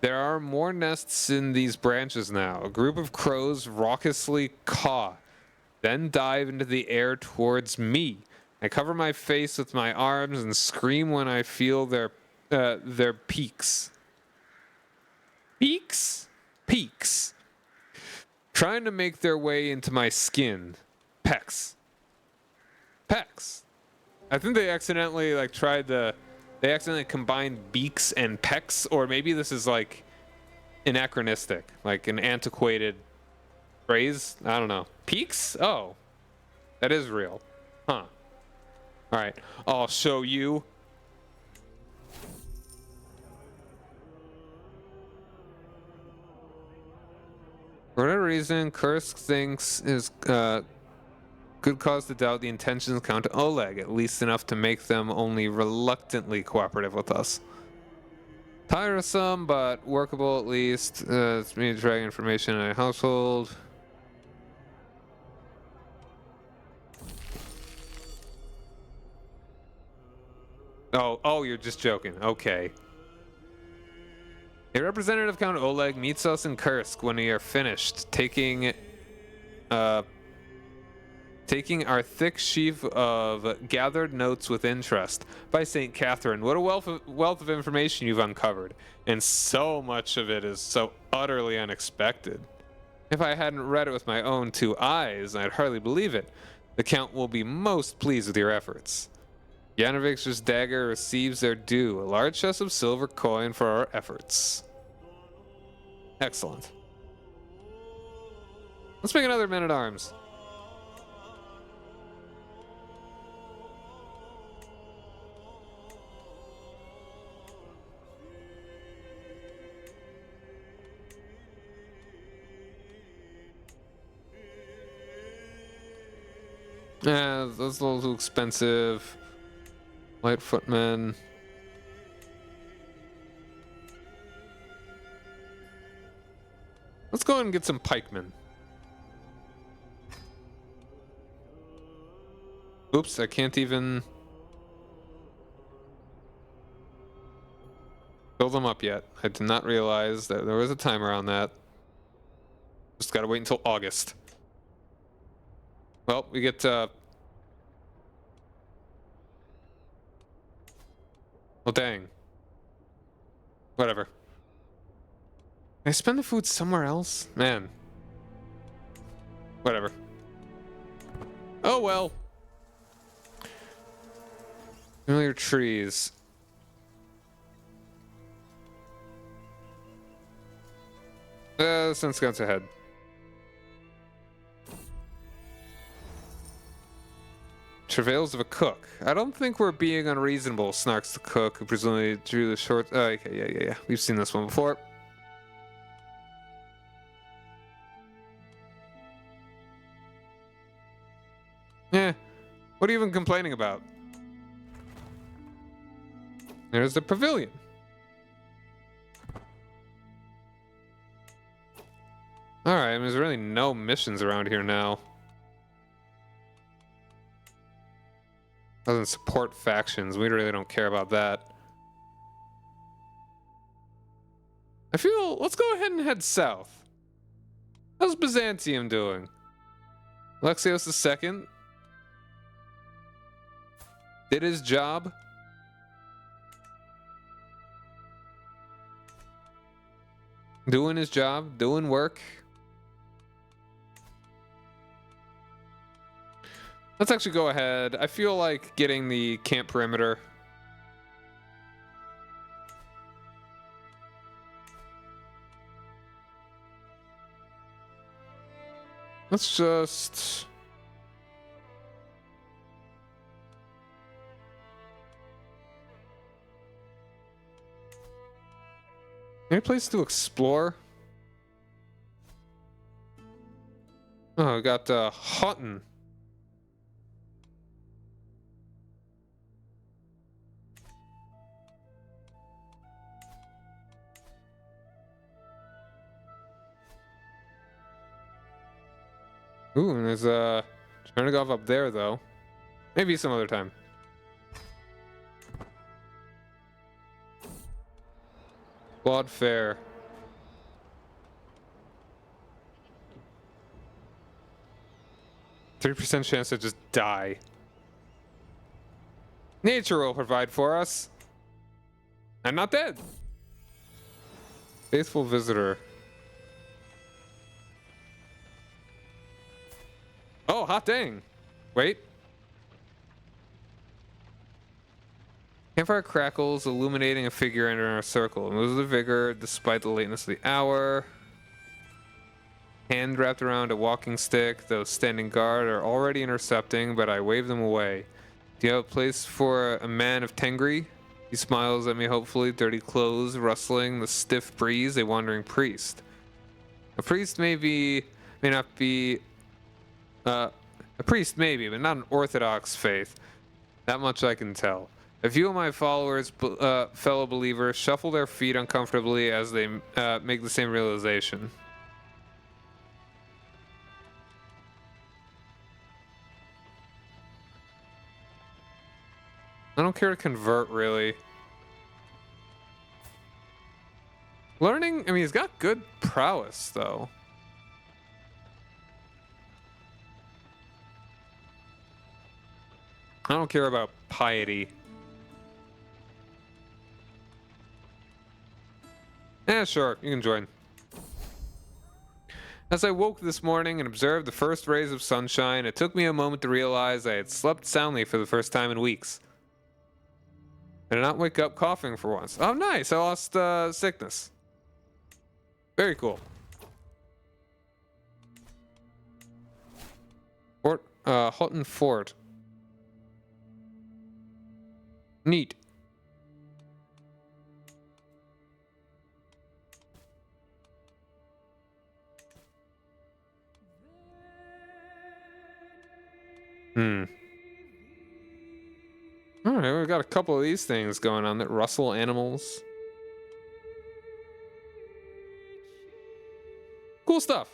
There are more nests in these branches now. A group of crows raucously caw, then dive into the air towards me. I cover my face with my arms and scream when I feel their peaks. Peaks. Trying to make their way into my skin. Pecks. I think they accidentally they accidentally combined beaks and pecks, or maybe this is like anachronistic, like an antiquated phrase. I don't know. Peaks? Oh, that is real. Huh. All right, I'll show you. For whatever reason, Kursk thinks is good cause to doubt the intentions of Count Oleg, at least enough to make them only reluctantly cooperative with us. Tiresome, but workable at least. It's me to drag information in a household. Oh, you're just joking. Okay. A representative of Count Oleg meets us in Kursk when we are finished, taking our thick sheaf of gathered notes with interest. By St. Catherine, what a wealth of information you've uncovered, and so much of it is so utterly unexpected. If I hadn't read it with my own two eyes, I'd hardly believe it. The Count will be most pleased with your efforts. Janovich's Dagger receives their due, a large chest of silver coin for our efforts. Excellent. Let's make another man-at-arms. Yeah, that's a little too expensive. Light footmen. Let's go ahead and get some pikemen. Oops, I can't even build them up yet. I did not realize that there was a timer on that. Just gotta wait until August. Well, we get well, dang. Whatever. Can I spend the food somewhere else? Man. Whatever. Oh well. Familiar trees. Sun scouts ahead. Travails of a cook. I don't think we're being unreasonable, snarks the cook, who presumably drew the short. Oh, okay, yeah. We've seen this one before. Yeah. What are you even complaining about? There's the pavilion. Alright, I mean, there's really no missions around here now. Doesn't support factions. We really don't care about that. I feel... Let's go ahead and head south. How's Byzantium doing? Alexios II did his job. Doing his job, doing work. Let's actually go ahead. I feel like getting the camp perimeter. Let's just... Any place to explore? Oh, we got Houghton. Ooh, and there's a Chernigov up there, though. Maybe some other time. Quad Fair. %3 chance to just die. Nature will provide for us. I'm not dead. Faithful visitor. Oh, hot dang. Wait. Campfire crackles, illuminating a figure entering our circle. It moves with vigor despite the lateness of the hour. Hand wrapped around a walking stick. Those standing guard are already intercepting, but I wave them away. Do you have a place for a man of Tengri? He smiles at me hopefully, dirty clothes rustling, the stiff breeze, a wandering priest. A priest may not be... a priest maybe, but not an orthodox faith. That much I can tell. A few of my followers, fellow believers, shuffle their feet uncomfortably as they make the same realization. I don't care to convert, really. Learning, I mean, he's got good prowess, though. I don't care about piety. Yeah, sure, you can join. As I woke this morning and observed the first rays of sunshine, it took me a moment to realize I had slept soundly for the first time in weeks. I did not wake up coughing for once. Oh, nice, I lost sickness. Very cool. Houghton Fort. Neat. Alright, we've got a couple of these things going on that rustle animals. Cool stuff.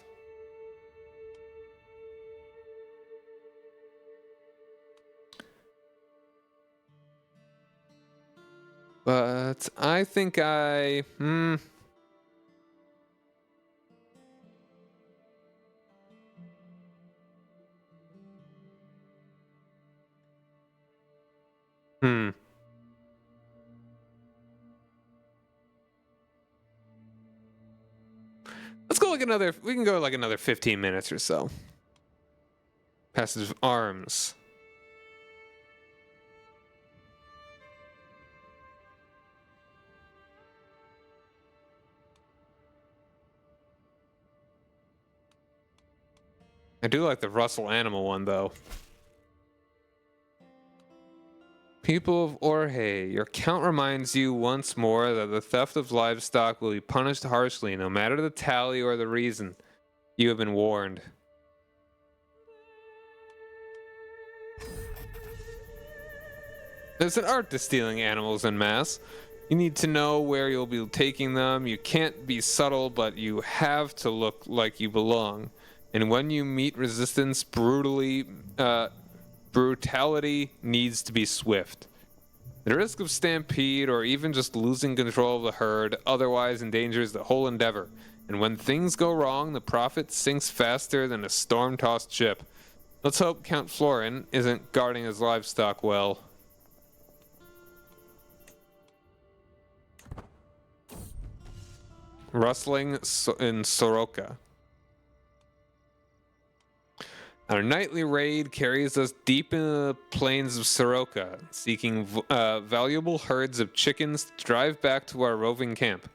But I think Hmm. Let's go like another. We can go like another 15 minutes or so. Passage of Arms. I do like the Russell Animal one though. People of Orhe, your count reminds you once more that the theft of livestock will be punished harshly, no matter the tally or the reason. You have been warned. There's an art to stealing animals en masse. You need to know where you'll be taking them. You can't be subtle, but you have to look like you belong. And when you meet resistance, brutality needs to be swift. The risk of stampede or even just losing control of the herd otherwise endangers the whole endeavor. And when things go wrong, the Prophet sinks faster than a storm-tossed ship. Let's hope Count Florin isn't guarding his livestock well. Rustling in Soroka. Our nightly raid carries us deep into the plains of Soroka, seeking valuable herds of chickens to drive back to our roving camp.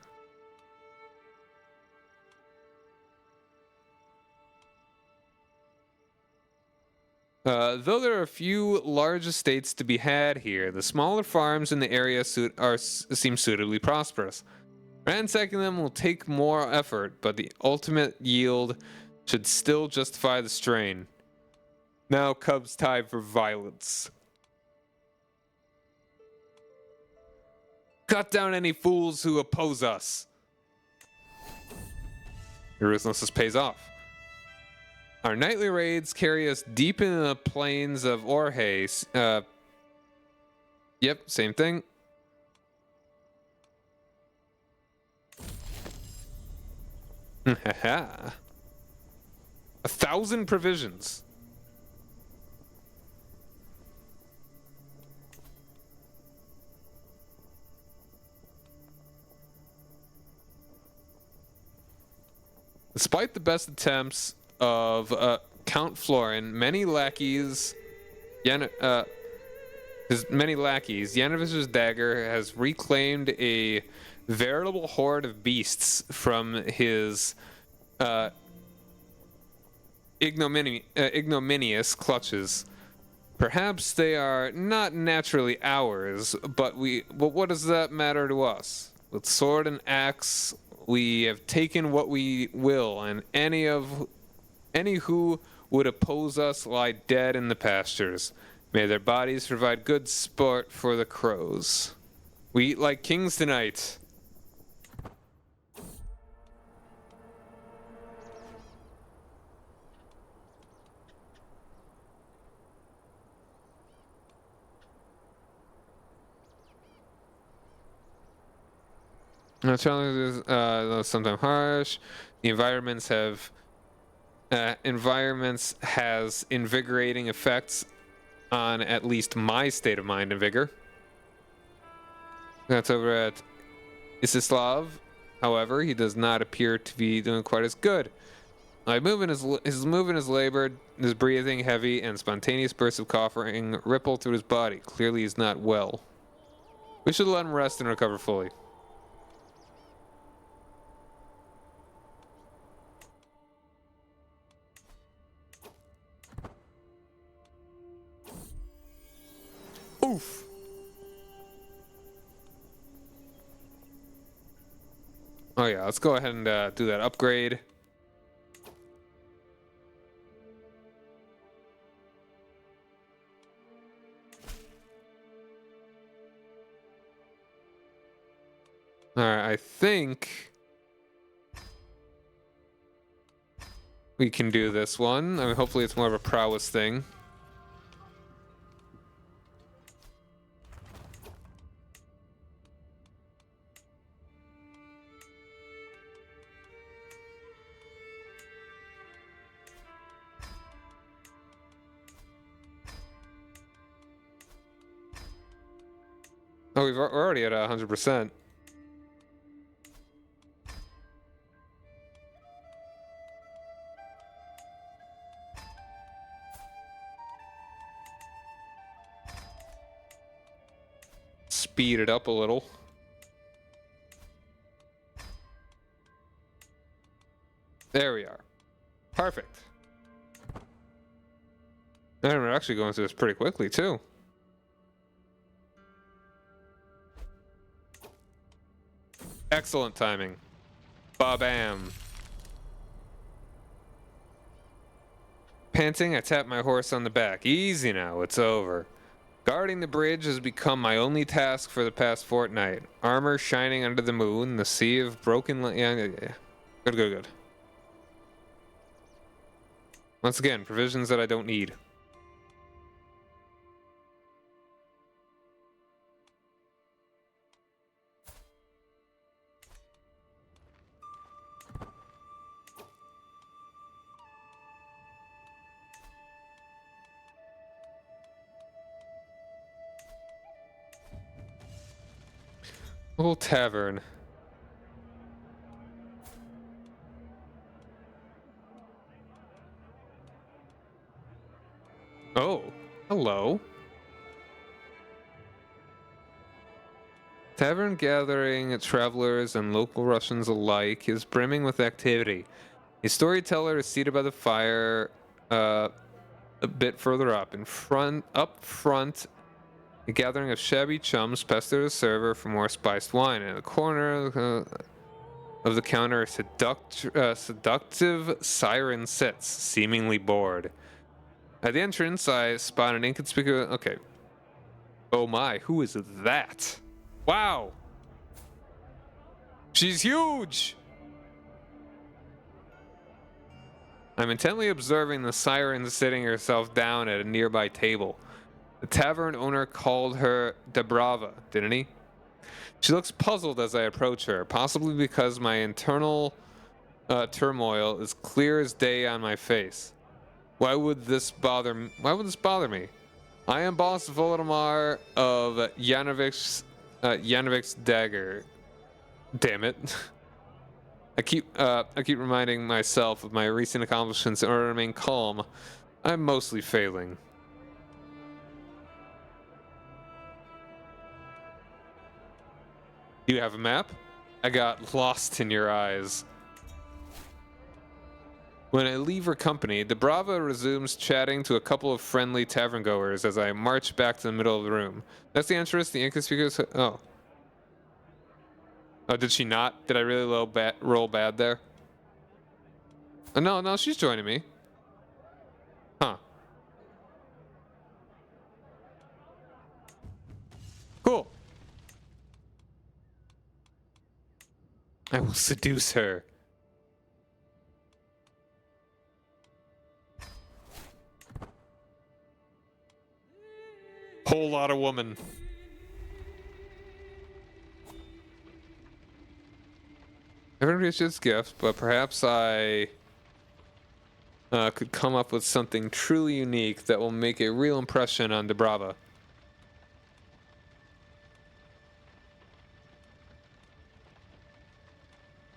Though there are a few large estates to be had here, the smaller farms in the area seem suitably prosperous. Ransacking them will take more effort, but the ultimate yield should still justify the strain. Now comes time for violence. Cut down any fools who oppose us. Your ruthlessness pays off. Our nightly raids carry us deep into the plains of Orhe. Yep, same thing. Haha. 1,000 provisions. Despite the best attempts of Count Florin, Yanovich's dagger has reclaimed a veritable horde of beasts from his ignominious clutches. Perhaps they are not naturally ours, but what does that matter to us? With sword and axe, we have taken what we will, and any who would oppose us lie dead in the pastures. May their bodies provide good sport for the crows. We eat like kings tonight. Challenges sometimes harsh. The environments has invigorating effects on at least my state of mind and vigor. That's over at Isislav. However, he does not appear to be doing quite as good. His movement is labored, his breathing heavy, and spontaneous bursts of coughing ripple through his body. Clearly, he's not well. We should let him rest and recover fully. Oof. Oh yeah, let's go ahead and do that upgrade. Alright, I think we can do this one. I mean, hopefully it's more of a prowess thing. Oh, we're already at 100%. Speed it up a little. There we are. Perfect. And we're actually going through this pretty quickly, too. Excellent timing. Ba-bam. Panting, I tap my horse on the back. Easy now, it's over. Guarding the bridge has become my only task for the past fortnight. Armor shining under the moon, the sea of broken... Yeah. Good. Once again, provisions that I don't need. Little tavern. Oh, hello. Tavern gathering travelers and local Russians alike is brimming with activity. A storyteller is seated by the fire a bit further up. Up front, a gathering of shabby chums pester the server for more spiced wine. In the corner of the counter, a seductive siren sits, seemingly bored. At the entrance, I spot an inconspicuous... Okay. Oh my, who is that? Wow! She's huge! I'm intently observing the siren sitting herself down at a nearby table. The tavern owner called her Debrava, didn't he? She looks puzzled as I approach her, possibly because my internal turmoil is clear as day on my face. Why would this bother me? I am boss Volodar of Janovich's Dagger. Damn it. I keep reminding myself of my recent accomplishments in order to remain calm. I'm mostly failing. You have a map? I got lost in your eyes. When I leave her company, Debrava resumes chatting to a couple of friendly tavern goers as I march back to the middle of the room. That's the entrance, the inconspicuous... Oh. Oh, did she not? Did I really roll bad there? Oh, no, she's joining me. Huh. Cool. I will seduce her. Whole lot of woman. I haven't reached its gift, but perhaps I could come up with something truly unique that will make a real impression on Debrava.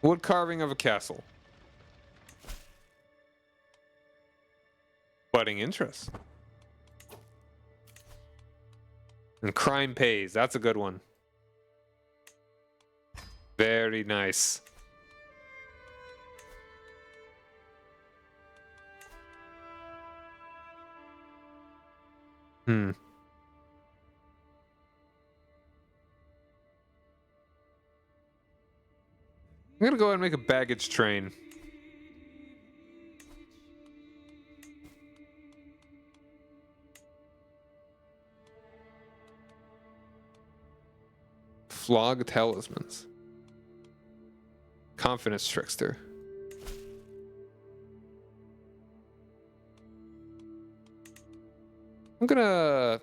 Wood carving of a castle. Budding interest. And crime pays. That's a good one. Very nice. I'm gonna go ahead and make a baggage train. Flog talismans. Confidence trickster. I'm gonna...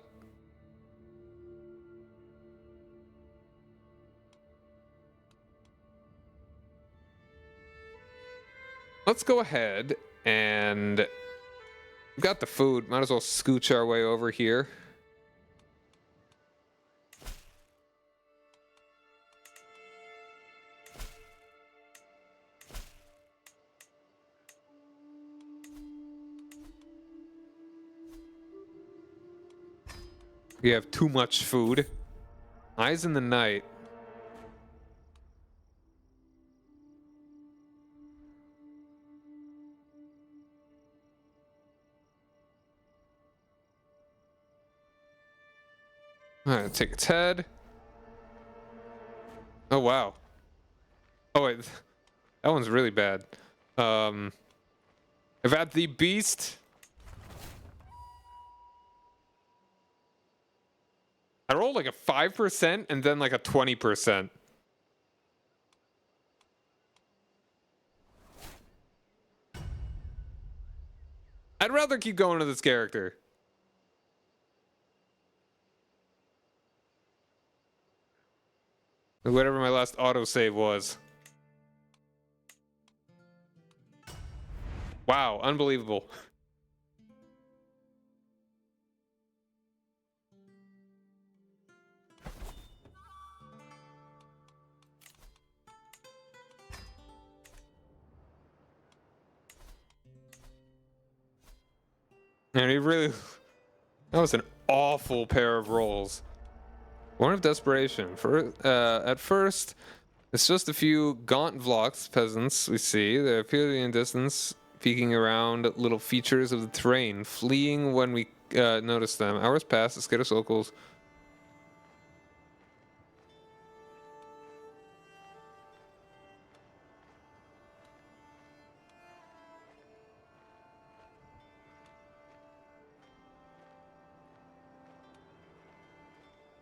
Let's go ahead and... We've got the food. Might as well scooch our way over here. We have too much food. Eyes in the night. Alright, take its head. Oh wow. Oh wait, that one's really bad. I've had the beast. I rolled like a 5% and then like a 20%. I'd rather keep going to this character. Whatever my last autosave was. Wow, unbelievable. And he really... That was an awful pair of rolls. Born of desperation. At first, it's just a few gaunt Vlox peasants we see. They appear in the distance, peeking around little features of the terrain, fleeing when we notice them. Hours pass, the scared of locals.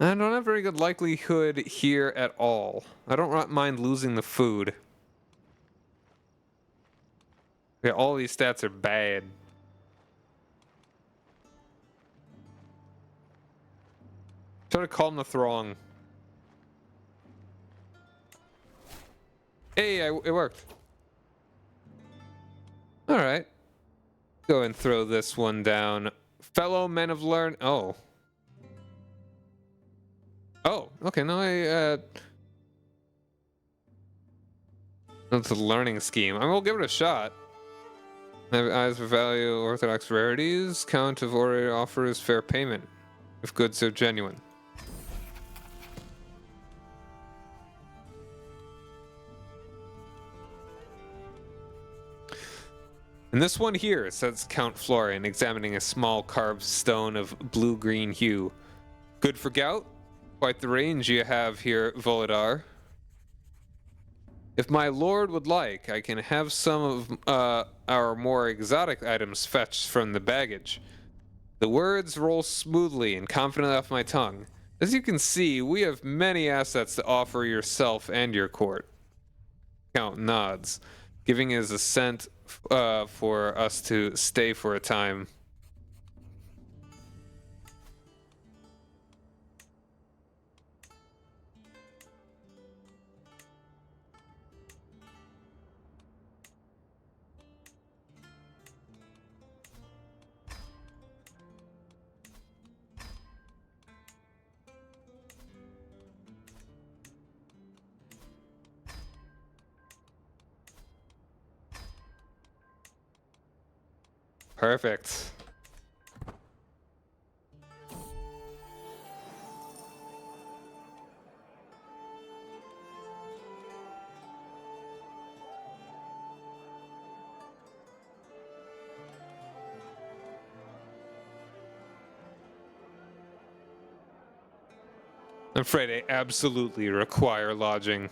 I don't have very good likelihood here at all. I don't mind losing the food. Yeah, all these stats are bad. Try to calm the throng. Hey, it worked. All right. Go and throw this one down. Fellow men of learn. Oh. Oh, okay. No, that's a learning scheme. I mean, we'll give it a shot. Have eyes for value, orthodox rarities. Count of orator offers fair payment if goods are genuine. And this one here says Count Florian, examining a small carved stone of blue-green hue. Good for gout? Quite the range you have here, Volodar. If my lord would like, I can have some of our more exotic items fetched from the baggage. The words roll smoothly and confidently off my tongue. As you can see, we have many assets to offer yourself and your court. Count nods, giving his assent for us to stay for a time. Perfect. I'm afraid I absolutely require lodging.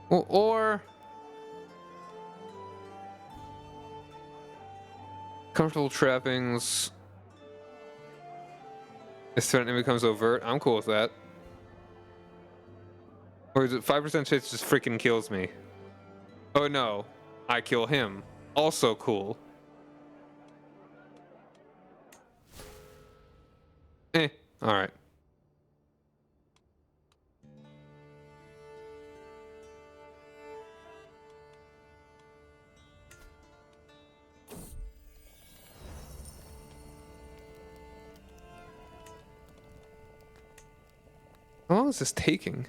Or comfortable trappings. This threatening becomes overt. I'm cool with that. Or is it 5% chance just freaking kills me? Oh no, I kill him. Also cool. Alright. How long is this taking?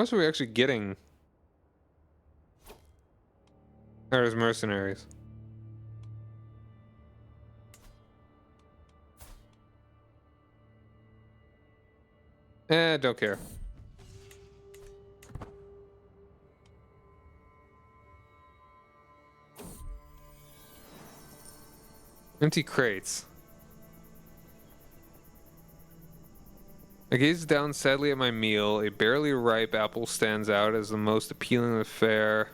much are we actually getting as mercenaries? Don't care. Empty crates. I gaze down sadly at my meal. A barely ripe apple stands out as the most appealing of the fare.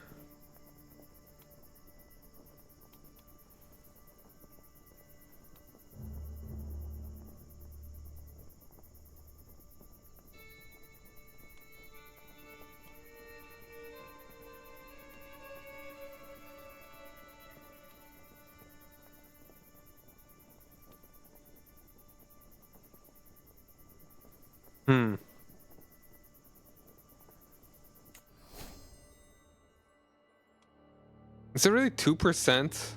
Is it really 2%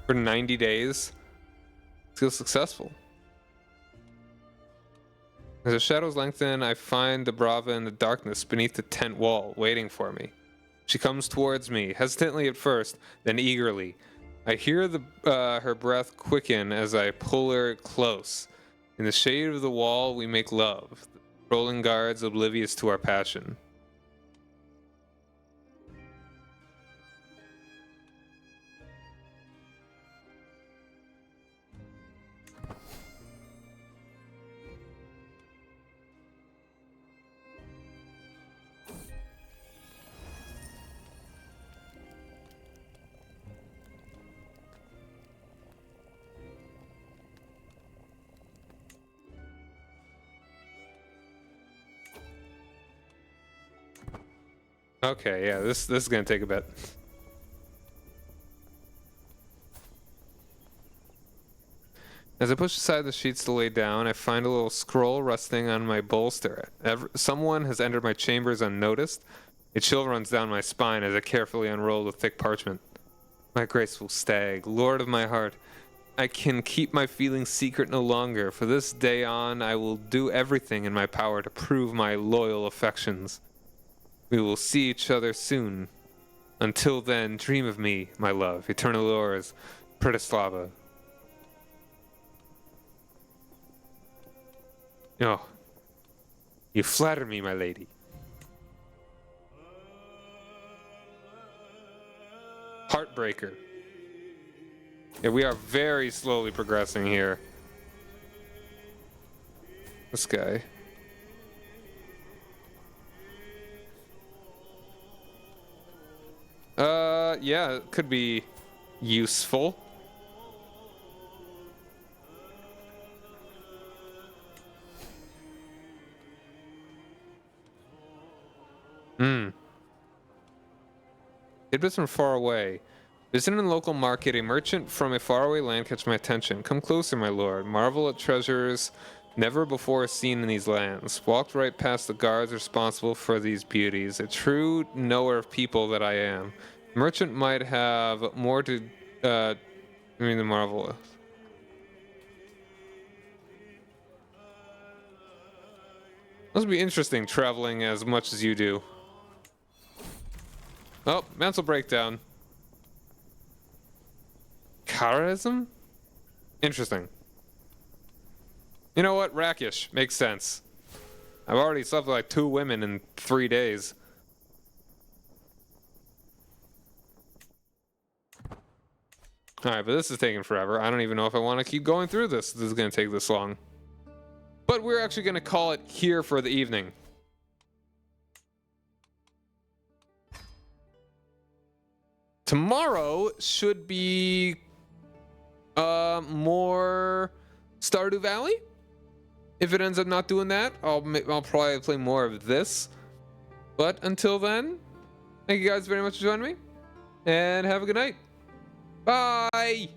for 90 days? Feels successful. As the shadows lengthen, I find Dubrava in the darkness beneath the tent wall, waiting for me. She comes towards me, hesitantly at first, then eagerly. I hear her breath quicken as I pull her close. In the shade of the wall, we make love, the rolling guards oblivious to our passion. Okay, yeah, this is gonna take a bit. As I push aside the sheets to lay down, I find a little scroll resting on my bolster. Someone has entered my chambers unnoticed. A chill runs down my spine as I carefully unroll the thick parchment. My graceful stag, lord of my heart, I can keep my feelings secret no longer. For this day on, I will do everything in my power to prove my loyal affections. We will see each other soon. Until then, dream of me, my love. Eternal yours, Pritislava. Oh, you flatter me, my lady. Heartbreaker. Yeah, we are very slowly progressing here. This guy. Yeah, it could be useful. Tidbits from far away. Visiting a local market, a merchant from a faraway land catch my attention. Come closer, my lord. Marvel at treasures never before seen in these lands. Walked right past the guards responsible for these beauties. A true knower of people that I am. Merchant might have more to, the marvelous. Must be interesting traveling as much as you do. Oh, mental breakdown. Charism? Interesting. You know what? Rakish. Makes sense. I've already slept with like 2 women in 3 days. Alright, but this is taking forever. I don't even know if I want to keep going through this. This is going to take this long. But we're actually going to call it here for the evening. Tomorrow should be more Stardew Valley. If it ends up not doing that, I'll probably play more of this. But until then, thank you guys very much for joining me, and have a good night. Bye!